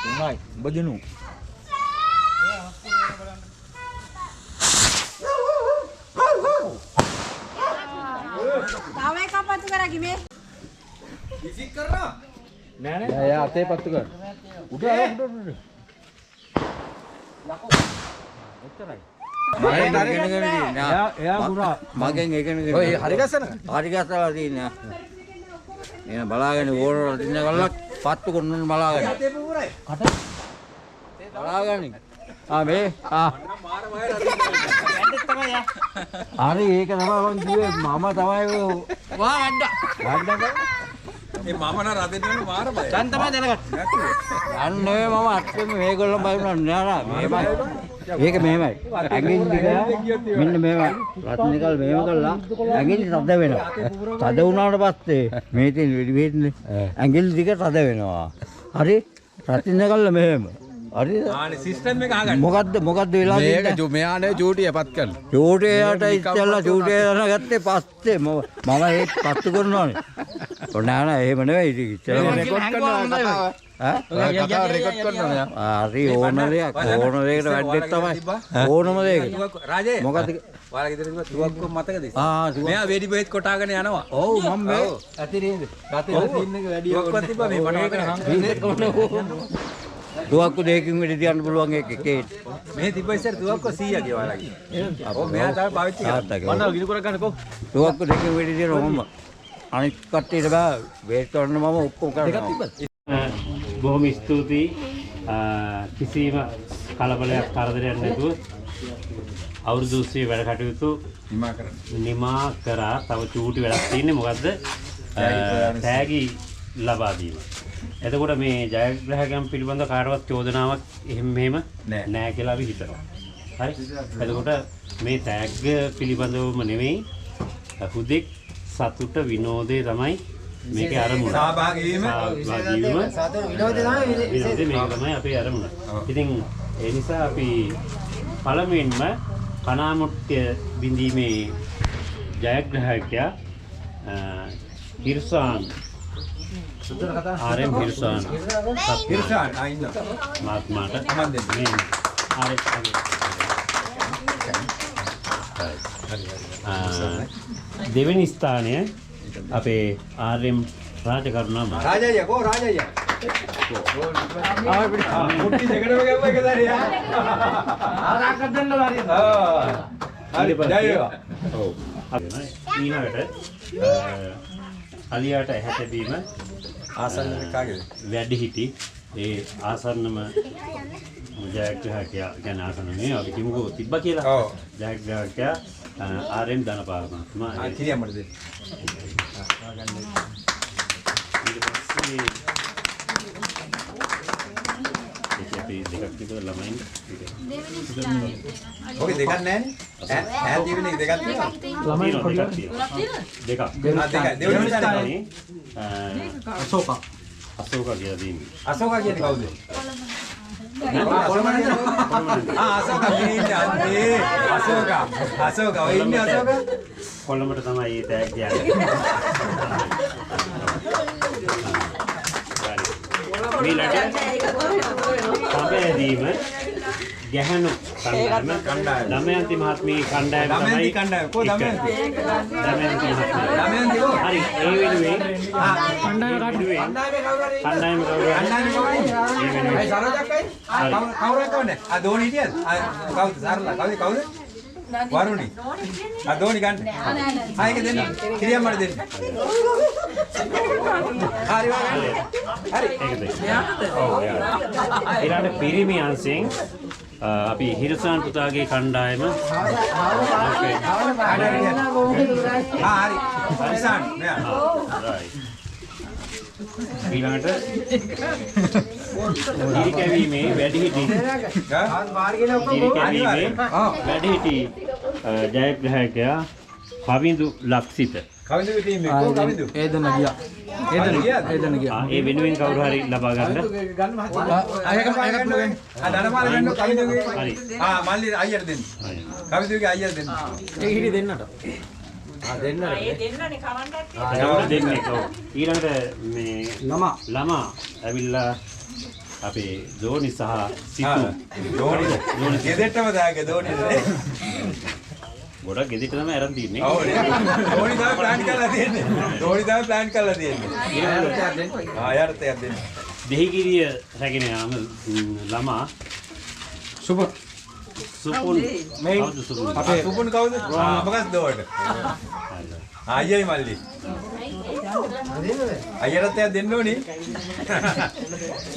උනායි බදිනු. තව එකක් පත්තු කරා කිමේ. කිසි කරනවා. නෑ නෑ. යා අතේ පත්තු කර. උඩ උඩ. ඔච්චරයි. එයා පුරා මගෙන් එකනේ ඔය හරි ගස්සන. හරි ගස්සලා තියෙනවා. එන බලාගෙන ඕනවල දින්න ගල්ලක් පත්තු කරන්න බලාගෙන. අතේ පුරයි. බලාගෙන. මේ හරි ඒක තමයි මං කිව්වේ මම තමයි වා වඩ. මේ මම නා රදෙන්න යන මාර බය. දැන් තමයි දැනගන්න. යන්නේ මම අත්ෙම මේගොල්ලෝ බලන්න නෑ මේමයි. ඒක මෙහෙමයි. ඇඟින් දිග මෙන්න මෙහෙමයි. රත්නිකල් මෙහෙම කළා ඇඟිලි තද වෙනවා. තද වුණාට පස්සේ මේ තියෙන වෙඩි වෙන්නේ ඇඟිලි දිග තද වෙනවා. හරි? රත්නිකල් මෙහෙම. හරි? ආනේ සිස්ටම් එක අහගන්න. මොකද්ද වෙලා තියෙන්නේ? මේක මෙයානේ චූටියපත් කරන. චූටියට ඉස්සෙල්ලා චූටිය දාගත්තේ පස්සේ මම ඒක පත්තු කරනවානේ. ඔන්න නෑ එහෙම නෙවෙයි ඉතින් රෙකෝඩ් කරනවා කතා රෙකෝඩ් කරනවා. හරි ඕන දෙයක් වැඩක් තමයි ඕනම දෙයක. රාජේ මොකද්ද? ඔයාලා ගෙදර තිබ්බ තුවක්කුව මතකද? තුවක්කුව. මෙයා වෙඩි බෙහෙත් කොටාගෙන යනවා. ඔව් මම මේ ඇතිරේද? ගතේ සීන් එක වැඩි ඔක්කොම තිබ්බා මේ මට තුවක්කුව දෙකකින් වෙඩි තියන්න පුළුවන් එකේ. මේ තිබ්බ ඉස්සර තුවක්කුව 100 ගේ ඔයාලගේ. ඔව් මෙයා තමයි පාවිච්චි කරන්නේ. මන්දල් ගිනි කරක් ගන්නකෝ. තුවක්කුව දෙකකින් වෙඩි තියනවා මම. අනිත් කට්ටියට බෑ වේට් කරන්න මම ඔක්කොම කරනවා. බොහොම ස්තුතියි. කිසිම කලබලයක් කරදරයක් නැතුව අවුරුදු 30 වැඩ කටයුතු නිමා කරා. තව චූටි වැඩක් තියෙන්නේ මොකද්ද? තෑගි ලබා දීම. එතකොට මේ ජයග්‍රහකයන් පිළිබඳ කාටවත් චෝදනාවක් එහෙම මෙහෙම නැහැ කියලා අපි හිතනවා. හරි? එතකොට මේ තෑග්ග පිළිබඳවම නෙවෙයි හුදෙක් සතුට විනෝදේ තමයි මේකේ අරමුණ. සහභාගී වීම. සතුට විනෝදේ තමයි විනෝදේ මේක තමයි අපේ අරමුණ. ඉතින් ඒ නිසා අපි පළමුවෙන්ම කනාමුට්ටය බිඳීමේ ජයග්‍රහකයා හිර්සාන් ආර්.එම්. හිර්සාන් ආයින්න මහත්මයාට මම දෙන්නේ. දෙවෙනි ස්ථානය අපේ ආර්.එම්. රාජකරුණා මහත්මයා. රාජయ్య කෝ රාජయ్య. මුට්ටි දෙකටම ගම්ම එක දරියා. ආරාක දෙන්න හරියට. හරි ජයවා. ඔව්. ඊළඟට අලියාට හැටබීම ආසන්න කාගේද? වැඩි හිටි ඒ ආසන්නම ජයග්‍රහකයා ගැන ආසන්න නේ අපි කිමුකෝ තිබ්බා කියලා. ඔව්. ජයග්‍රහකයා ආර්.එම්. ධනපාල මහත්මයා. කිරියම් මට දෙන්න. අපි දෙකක් විතර ළමයින් ඔකේ දෙකක් නැහැනේ. ඈ තියෙන එක දෙකක් තියෙනවා. ළමයින් පොඩ්ඩක් දෙකක් දෙවෙනි ස්ථානේ අශෝක කියලා තියෙනවා. අශෝක කියන්නේ කවුද? අශෝක ඉන්නේ අන්නේ අශෝක ඔය ඉන්නේ අශෝක කොළඹට තමයි ඒ තෑග් කියන්නේ. සමයදීම ගැහණු කණ්ඩායම දමයන්ති මහත්මිය කණ්ඩායම තමයි කණ්ඩායම කො දමයන්ති දමයන්ති මහත්මිය දමයන්ති කො හරි ඒ වෙනුවෙන් කණ්ඩායම කවුරුහරි ඒ සරෝජක්කයි කවුරුන් කවන්නේ ආ දෝනි හිටියද කවුද සරලා කවුද වරුණි ආ දෝනි ගන්න ආ ඒක දෙන්න කිරියම් මට දෙන්න හරි හරි ඒක දෙන්න ඔව් ඊළඟ පිරිමි අංශෙන් අපි හිරසන් පුතාගේ කණ්ඩායම ඊළඟට ඉරිකැවීමේ වැඩිහිටි ජයග්‍රාහකයා කවිඳු ලක්සිත ඒ වෙනුවෙන් කවුරු හරි ලබා ගන්න. මල්ලි අයියට දෙන්න. කවිදුගේ අයියට දෙන්න. ඒ හිටි දෙන්නට. දෙන්න. ඒ දෙන්නනේ කවන්නත්. දෙන්නේ. ඊළඟට මේ ළමා ඇවිල්ලා අපේ දෝනි සහ සිතු දෝනි ගෙදෙට්ටම දාගේ දෝනිද ගොඩක් ගෙදෙට්ට තමයි අරන් තින්නේ. ඔව් නේ. දෝනි තමයි ප්ලෑන් කරලා තියෙන්නේ. දෝනි තමයි ප්ලෑන් කරලා තියෙන්නේ. යාර්තයක් දෙන්න. දෙහිගිරිය රැගෙන යාම ළමා සුපුන් කවුද සුපුන්? අපේ සුපුන් කවුද? මොකක්ද දෝඩ? අයියයි මල්ලි. අයියටත් එකක් දෙන්න ඕනේ.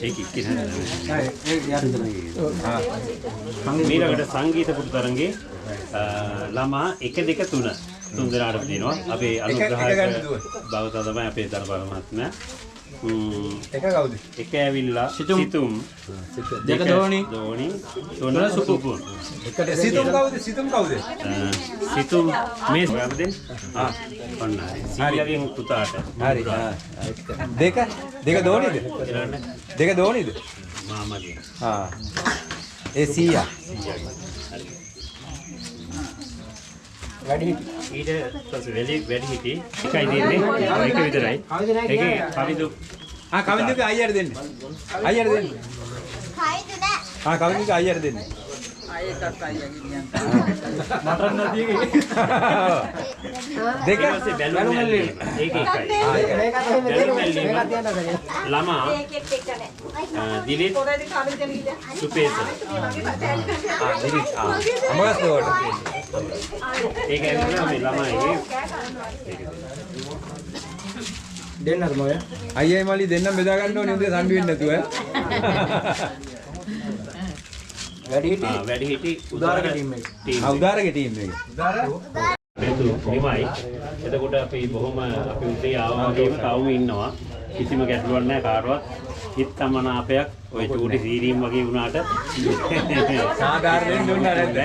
ඒක ඉක්කිනා. මීළඟට සංගීත පුරුතරංගේ ළමා 1 2 3 තුන් දෙනාට දෙනවා. අපේ අනුග්‍රහයක බව තමයි අපේ දරබල මහත්මයා. එක කවුද? එක ඇවිල්ලා සිතුම් දෙක දෝනි තුන සුපුන්. සිතුම් කවුද? සිතුම් කවුද? සිතුම් මේ ගාමදෙන් ඔන්න හරි. සීයාගෙන් පුතාට හරි. දෙක දෝනිද? දෙක දෝනිද? මාමගේ. ඒ සීයා. ඊට පස්සේ වැඩි හිටි එකයි දෙන්නේ. ඒක විතරයි. ඒකේ කවිදු කවිදුගේ අයියට දෙන්න. අයියට දෙන්න. කවිදුගේ අයියට දෙන්න. දෙක බැලුමල්ලි ඒකේ එකයි. ළමා දිලිත් සුපේස. දිලිත් අමගස් දෝට. ඒක ඇවිල්ලා මේ ළමයිගේ දෙන්නද මොය? අයියයි මල්ලි දෙන්නම බෙදා ගන්න ඕනේ උදේ සම්බි වෙන්නේ නැතුව. වැඩිහිටි උදාරක ටීම් එක. උදාරගේ ටීම් එක. නිමයි. එතකොට අපි බොහොම අපි උදේ ආවා වගේම තවම ඉන්නවා. කිසිම ගැටලුවක් නැහැ කාටවත්. හිතමනාපයක් ඔය චූටි සීරීම් වගේ වුණාට සාධාරණයෙන් දුන්නා නැද්ද?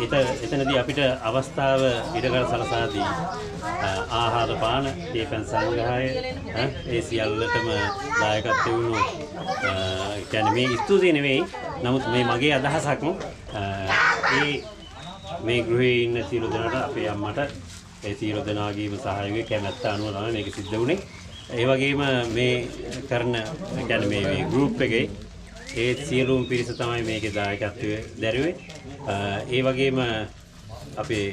එතනදී අපිට අවස්ථාව ඉඩකඩ සලසා දී ආහාර පාන දීපන් සංග්‍රහය ඒ සියල්ලටම දායකත්ව වුණු කියන්නේ මේ ස්තුතිය නෙවෙයි නමුත් මේ මගේ අදහසක් මේ ගෘහයේ ඉන්න සියලු දෙනාට අපේ අම්මට ඒ සියලු දෙනාගේම සහයෝගය කැමැත්ත අනුව තමයි මේක සිද්ධ වුණේ ඒ වගේම මේ කරන කියන්නේ මේ ගෲප් එකේ ඒ සියලුම පිරිස තමයි මේකේ දායකත්වයේ දැරුවේ ඒ වගේම අපේ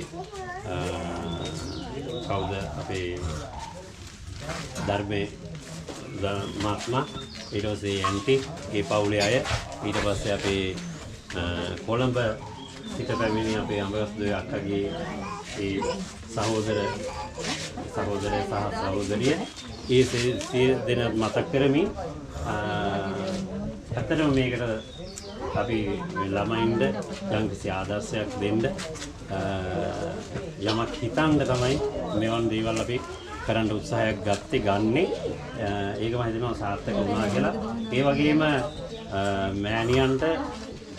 කවුද අපේ ධර්මයේ මහත්මයා ඊට පස්සේ ඇන්ටි ඒ පවුලේ අය ඊට පස්සේ අපේ කොළඹ සිට පැමිණි අපේ අඹගස්දොය අක්කගේ ඒ සහෝදරය සහ සහෝදරිය ඒ සිය දෙන මතක් කරමින් ඇත්තටම මේකට අපි ළමයින්ට යම්කිසි ආදර්ශයක් දෙන්න යමක් හිතන්න තමයි මෙවන් දේවල් අපි කරන්න උත්සාහයක් ගන්නේ ඒක මම හිතනවා සාර්ථක වුණා කියලා ඒ වගේම මෑණියන්ට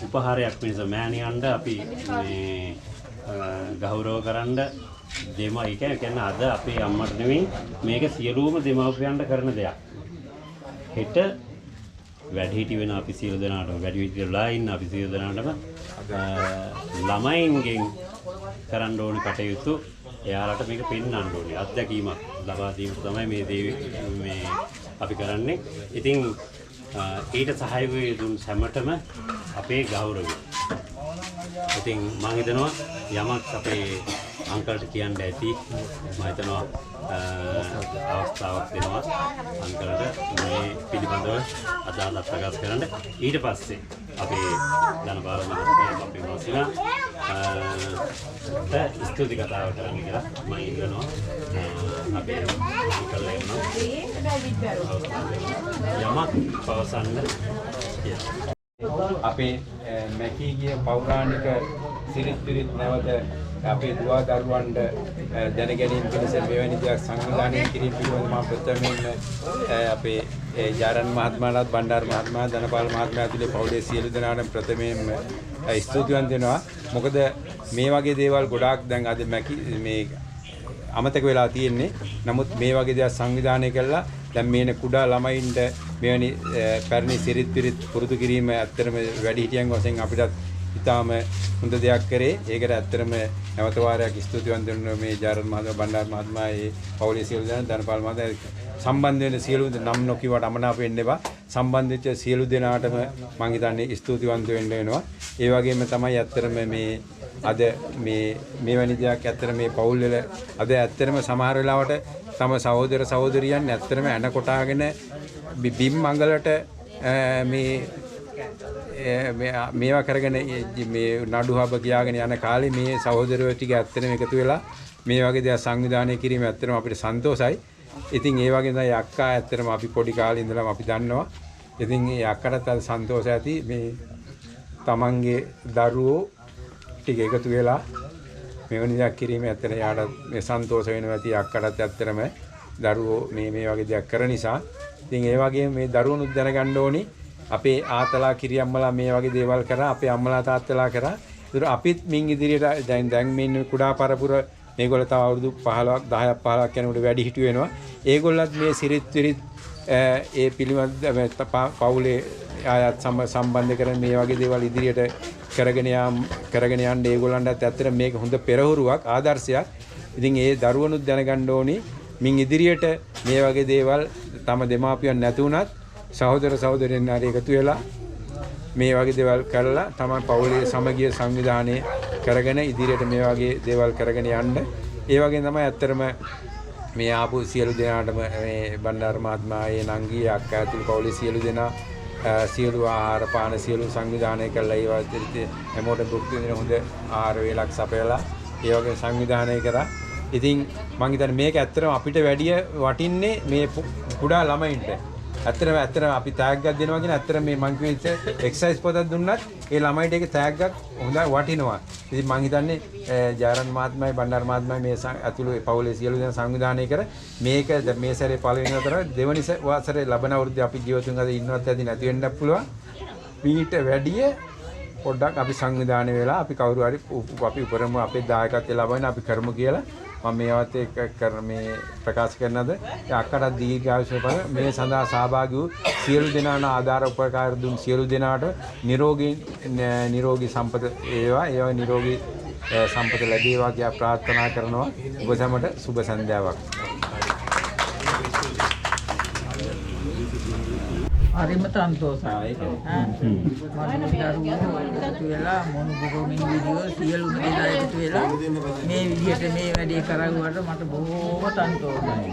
උපහාරයක් මිස මෑණියන්ට අපි මේ ගෞරව කරන්න දෙම ඒ කියන්නේ අද අපේ අම්මට නෙවෙයි මේක සියලුම දෙමව්පියන්ට කරන දෙයක් හෙට වැඩිහිටි වෙන අපි සියලු දෙනාටම වැඩිහිටිලා ඉන්න අපි සියලු දෙනාටම ළමයින්ගෙන් කරන්න ඕන කටයුතු එයාලට මේක පෙන්වන්න ඕනේ අත්දැකීමක් ලබා දීම තමයි මේ අපි කරන්නේ. ඉතින් ඊට සහයෝගය දුන් හැමතෙම අපේ ගෞරවය. ඉතින් මම හිතනවා යමක් අපේ අංකල්ට කියන්න ඇති මම හිතනවා අවස්ථාවක් දෙනවා අංකල්ට මේ පිළිබඳව අදහස් ප්‍රකාශ කරන්න. ඊට පස්සේ අපේ ධනපාල මහත්මයා අපේ වාසිනා ස්තුති කතාව කරන්න කියලා මම ඉල්ලනවා. අපේ අංකල් එනවා යමක් පවසන්න කියලා. අපේ මැකී ගිය පෞරාණික සිරිත් පිරිත් නැවත අපේ දුවා දරුවන්ට දැන ගැනීම පිණිස මෙවැනි දෙයක් සංවිධානය කිරීම පිළිබඳව මම ප්‍රථමයෙන්ම අපේ ජාරන් මහත්මයාට බණ්ඩාර මහත්මයා ධනපාල මහත්මයා ඇතුළේ පවුලේ සියලු දෙනාටම ප්‍රථමයෙන්ම ස්තුතිවන්ත වෙනවා. මොකද මේ වගේ දේවල් ගොඩාක් දැන් අද මේ අමතක වෙලා තියෙන්නේ. නමුත් මේ වගේ දේවල් සංවිධානය කළා දැන් මේන කුඩා ළමයින්ට මෙවැනි පැරණි සිරිත් පිරිත් පුරුදු කිරීම ඇත්තටම වැඩිහිටියන් වශයෙන් අපිටත් ඉතාම හොඳ දෙයක් කරේ. ඒකට ඇත්තටම නැවත වාරයක් ස්තුතිවන්ත වෙනවා මේ ජාරන් මහත්මයා බණ්ඩාර මහත්මයා ඒ පවුලේ සියලු දෙනා ධනපාල මහත්මයා සම්බන්ධ වෙන සියලු නම් නොකියවට අමනාප වෙන්න එපා. සම්බන්ධ වෙච්ච සියලු දෙනාටම මම හිතන්නේ ස්තුතිවන්ත වෙන්න වෙනවා. ඒ වගේම තමයි ඇත්තටම මේ අද මේ වැනි දෙයක් ඇත්තට මේ පවුල් වල අද ඇත්තටම සමහර වෙලාවට තම සහෝදර සහෝදරියන් ඇත්තටම ඇන කොටාගෙන බිම් මංගලට මේවා කරගෙන මේ නඩු හබ ගියාගෙන යන කාලේ මේ සහෝදරයෝ ටික ඇත්තටම එකතු වෙලා මේ වගේ දේවල් සංවිධානය කිරීම ඇත්තටම අපිට සන්තෝෂයි. ඉතින් ඒ වගේ තමයි අක්කා ඇත්තටම අපි පොඩි කාලේ ඉඳලම අපි දන්නවා. ඉතින් ඒ අක්කටත් අද සන්තෝෂ ඇති මේ තමන්ගේ දරුවෝ ටික එකතු වෙලා මෙවැනි දෙයක් කිරීම ඇත්තට යාට මේ සන්තෝෂ වෙනවා ඇති අක්කටත් ඇත්තටම දරුවෝ මේ වගේ දෙයක් කරන නිසා. ඉතින් ඒ වගේම මේ දරුවනුත් දැනගන්න ඕනි අපේ ආතලා කිරියම්මලා මේ වගේ දේවල් කරා අපේ අම්මලා තාත්තලා කරා. ඒතර අපිත් මින් ඉදිරියට දැන් මේ කුඩා පරපුර මේගොල්ලෝ තව අවුරුදු 15ක් 10ක් 15ක් යනකොට වැඩි හිටු වෙනවා. ඒගොල්ලත් මේ සිරිත් විරිත් ඒ පිළිබඳ පවුලේ ආයත් සම්බන්ධ කරගෙන මේ වගේ දේවල් ඉදිරියට කරගෙන යන්න ඒගොල්ලන්ටත් ඇත්තට මේක හොඳ පෙරහුරුවක් ආදර්ශයක්. ඉතින් ඒ දරුවනුත් දැනගන්න ඕනි මින් ඉදිරියට මේ වගේ දේවල් තම දෙමාපියන් නැති වුණත් සහෝදර සහෝදරියන් හරි එකතු වෙලා මේ වගේ දේවල් කරලා තමයි පවුලේ සමගිය සංවිධානය කරගෙන ඉදිරියට මේ වගේ දේවල් කරගෙන යන්න. ඒ වගේ තමයි ඇත්තටම මේ ආපු සියලු දෙනාටම මේ බණ්ඩාර මහත්මයා ඒ නංගී අක්කා ඇතුළු පවුලේ සියලු දෙනා සියලු ආහාර පාන සියලු සංවිධානය කළා. ඒවා හැමෝටම භුක්ති විඳින හොඳ ආහාර වේලක් සපයලා ඒ වගේ සංවිධානය කරා. ඉතින් මම හිතන්නේ මේක ඇත්තටම අපිට වැඩිය වටින්නේ මේ කුඩා ළමයින්ට. ඇත්තටම අපි තෑග්ගක් දෙනවා කියන ඇත්තටම මේ මං කිව්වෙච්ච එක්සර්සයිස් පොතක් දුන්නත් ඒ ළමයිට ඒක තෑග්ගක් හොඳයි වටිනවා. ඉතින් මං හිතන්නේ ජාරන් මහත්මයායි බණ්ඩාර මහත්මයායි මේ ඇතුළු පවුලේ සියලු දෙනා සංවිධානය කර මේක මේ සැරේ පළවෙනි වතර දෙවනි වසරේ ලබන අවුරුද්දේ අපි ජීවිතුන් අද ඉන්නවත් ඇති නැති වෙන්නත් පුළුවන්. මීට වැඩිය පොඩ්ඩක් අපි සංවිධානය වෙලා අපි කවුරු හරි අපි උපරම අපේ දායකත්වය ලබන අපි කරමු කියලා මම මේවත් එක්ක මේ ප්‍රකාශ කරනද අක්කට දීර්ඝායුෂ පර මේ සඳහා සහභාගී වූ සියලු දෙනාට ආධාර උපකාර දුන් සියලු දෙනාට නිරෝගී සම්පත ඒවා නිරෝගී සම්පත ලැබේවා කියලා ප්‍රාර්ථනා කරනවා. ඔබ සැමට සුබ සන්ධ්‍යාවක්. හරිම සන්තෝෂයි. මම වෙලා මොන බොහෝමින් වීඩියෝ සියලුම දෙනා එකතු වෙලා මේ විදිහට මේ වැඩේ කරගුවාට මට බොහෝම සන්තෝෂයි.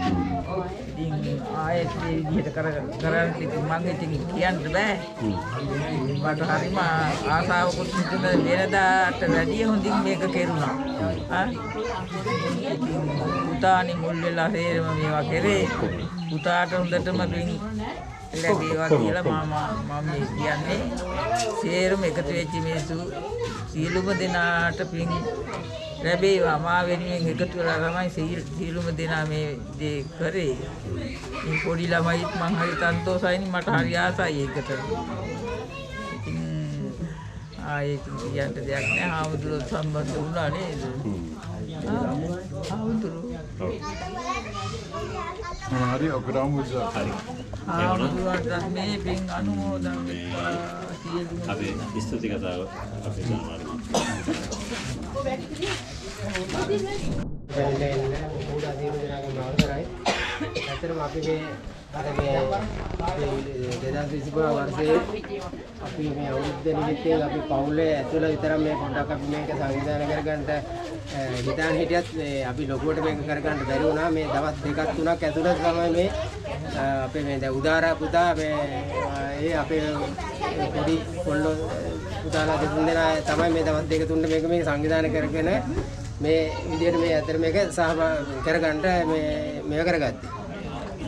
ඉතින් ආයෙත් මේ විදිහට කරන්න ඉතින් මම ඉතින් කියන්න බෑ. මට හරිම ආසාවකුත් තිබුණා වෙනදාට වැඩිය හොඳින් මේක කෙරුණා. පුතානි මුල් වෙලා හේරම මේවා කරේ. පුතාට හොඳටම ලැබේවා කියලා මම කියන්නේ සේරම එකතු වෙච්ච මිනිස්සු සියලුම දෙනාට පින් ලැබේවා. මා වෙනුවෙන් එකතු වෙලා තමයි සියලුම දෙනා මේ දේ කරේ. මේ පොඩි ළමයිත් මං හරි සන්තෝෂයි. මට හරි ආසයි ඒකට. ඉතින් ආයේ කියන්න දෙයක් නැහැ. ආවුදුර සම්බන්ධ වුණා නේද? ආවුදුර හරි ඔකරම් උදා හරි ආවුදුරට මේ පින් අනුමෝදන් වෙනවා. අපි ස්තුති කතාව අපි කරනවා. ඇත්තටම අපි මේ අර මේ 2025 වර්ෂයේ අපි මේ අවුරුද්ද නිමිත්තෙන් අපි පවුලේ ඇතුළේ විතරක් මේ පොඩ්ඩක් අපි මේක සංවිධානය කරගන්නට හිතාන හිටියත් අපි ලොකුවට මේක කරගන්න බැරි වුණා. මේ දවස් දෙකක් තුනක් ඇතුළත තමයි මේ අපේ මේ දැන් උදාරා පුතා මේ ඒ අපේ පොඩි කොල්ලෝ පුතාලා දෙතුන් දෙනා තමයි මේ දවස් දෙක තුනට මේක සංවිධානය කරගෙන මේ විදිහට මේ අතර මේක සහභාගී කරගන්න මේ කරගත්තේ.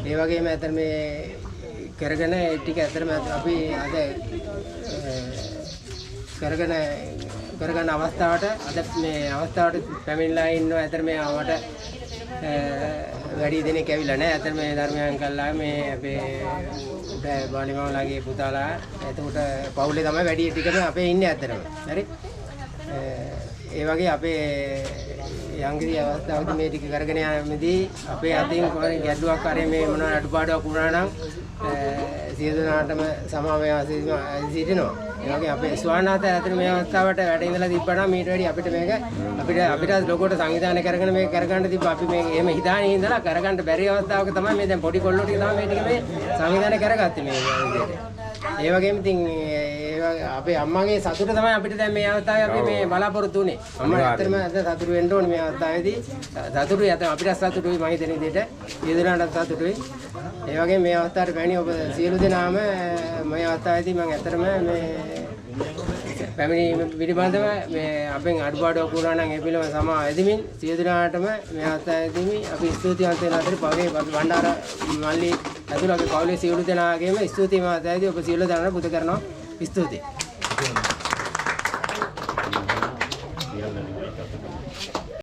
ඒ වගේම අතර මේ කරගෙන ඒ ටික ඇත්තටම අපි අද කරගන්න අවස්ථාවට අද මේ අවස්ථාවට පැමිණලා ඉන්නවා. ඇත්තට මේ ආවට වැඩි දෙනෙක් ඇවිල්ලා නැහැ. ඇත්තට මේ ධර්මයන් කළා මේ අපේ බාලිමාවලාගේ පුතාලා එතකොට පවුලේ තමයි වැඩි ටිකම අපේ ඉන්නේ ඇත්තටම. හරි. ඒ වගේ අපේ යංගිරි අවස්ථාවේදී මේ ටික කරගෙන යෑමේදී අපේ අතින් කොහොමද ගැටලුවක් කරේ මේ මොනවා අඩුපාඩුවක් වුණා නම් සියලු දෙනාටම සමාවෙ සිටිනවා. ඒ වගේ අපේ ස්වාමීනාත ඇතුළේ මේ අවස්ථාවට වැඩ ඉඳලා තිබ්බනම් මීට වැඩි අපිට මේක අපිට ලොකෝට සංවිධානය කරගෙන මේක කරගන්න තිබ්බ අපි මේක එහෙම හිතානේ ඉඳලා කරගන්න බැරි අවස්ථාවක තමයි මේ දැන් පොඩි කොල්ලෝ ටික තමයි මේ ටික මේ සංවිධානය කරගත්තේ මේ විදිහට. ඒ වගේම ඉතින් අපේ අම්මගේ සතුට තමයි අපිට දැන් මේ අවස්ථාවේ අපි මේ බලාපොරොත්තු වෙන්නේ. අම්මා ඇත්තටම අද සතුටු වෙන්න ඕනේ මේ අවස්ථාවේදී. සතුටුයි අත අපිට සතුටුයි මම හිතන විදිහට. ඊදෙනාට සතුටුයි. ඒ වගේම මේ අවස්ථාවට පැමිණි ඔබ සියලු දෙනාම මේ අවස්ථාවේදී මම ඇත්තටම මේ පැමිණීම පිළිබඳව මේ අපෙන් අඩුපාඩුවක් වුණා නම් ඒ පිළිබඳව සමා ඇදමින් සියලු දෙනාටම මේ අවස්ථාවේදී අපි ස්තුතිවන්ත වෙන අතර පගේ අපි වණ්ඩාර මල්ලි ඇතුළු අපි පවුලේ සියලු දෙනාගේම ස්තුතියි මාතෑදී ඔබ සියලු දෙනාට පුද කරනවා. ස්තුතියි.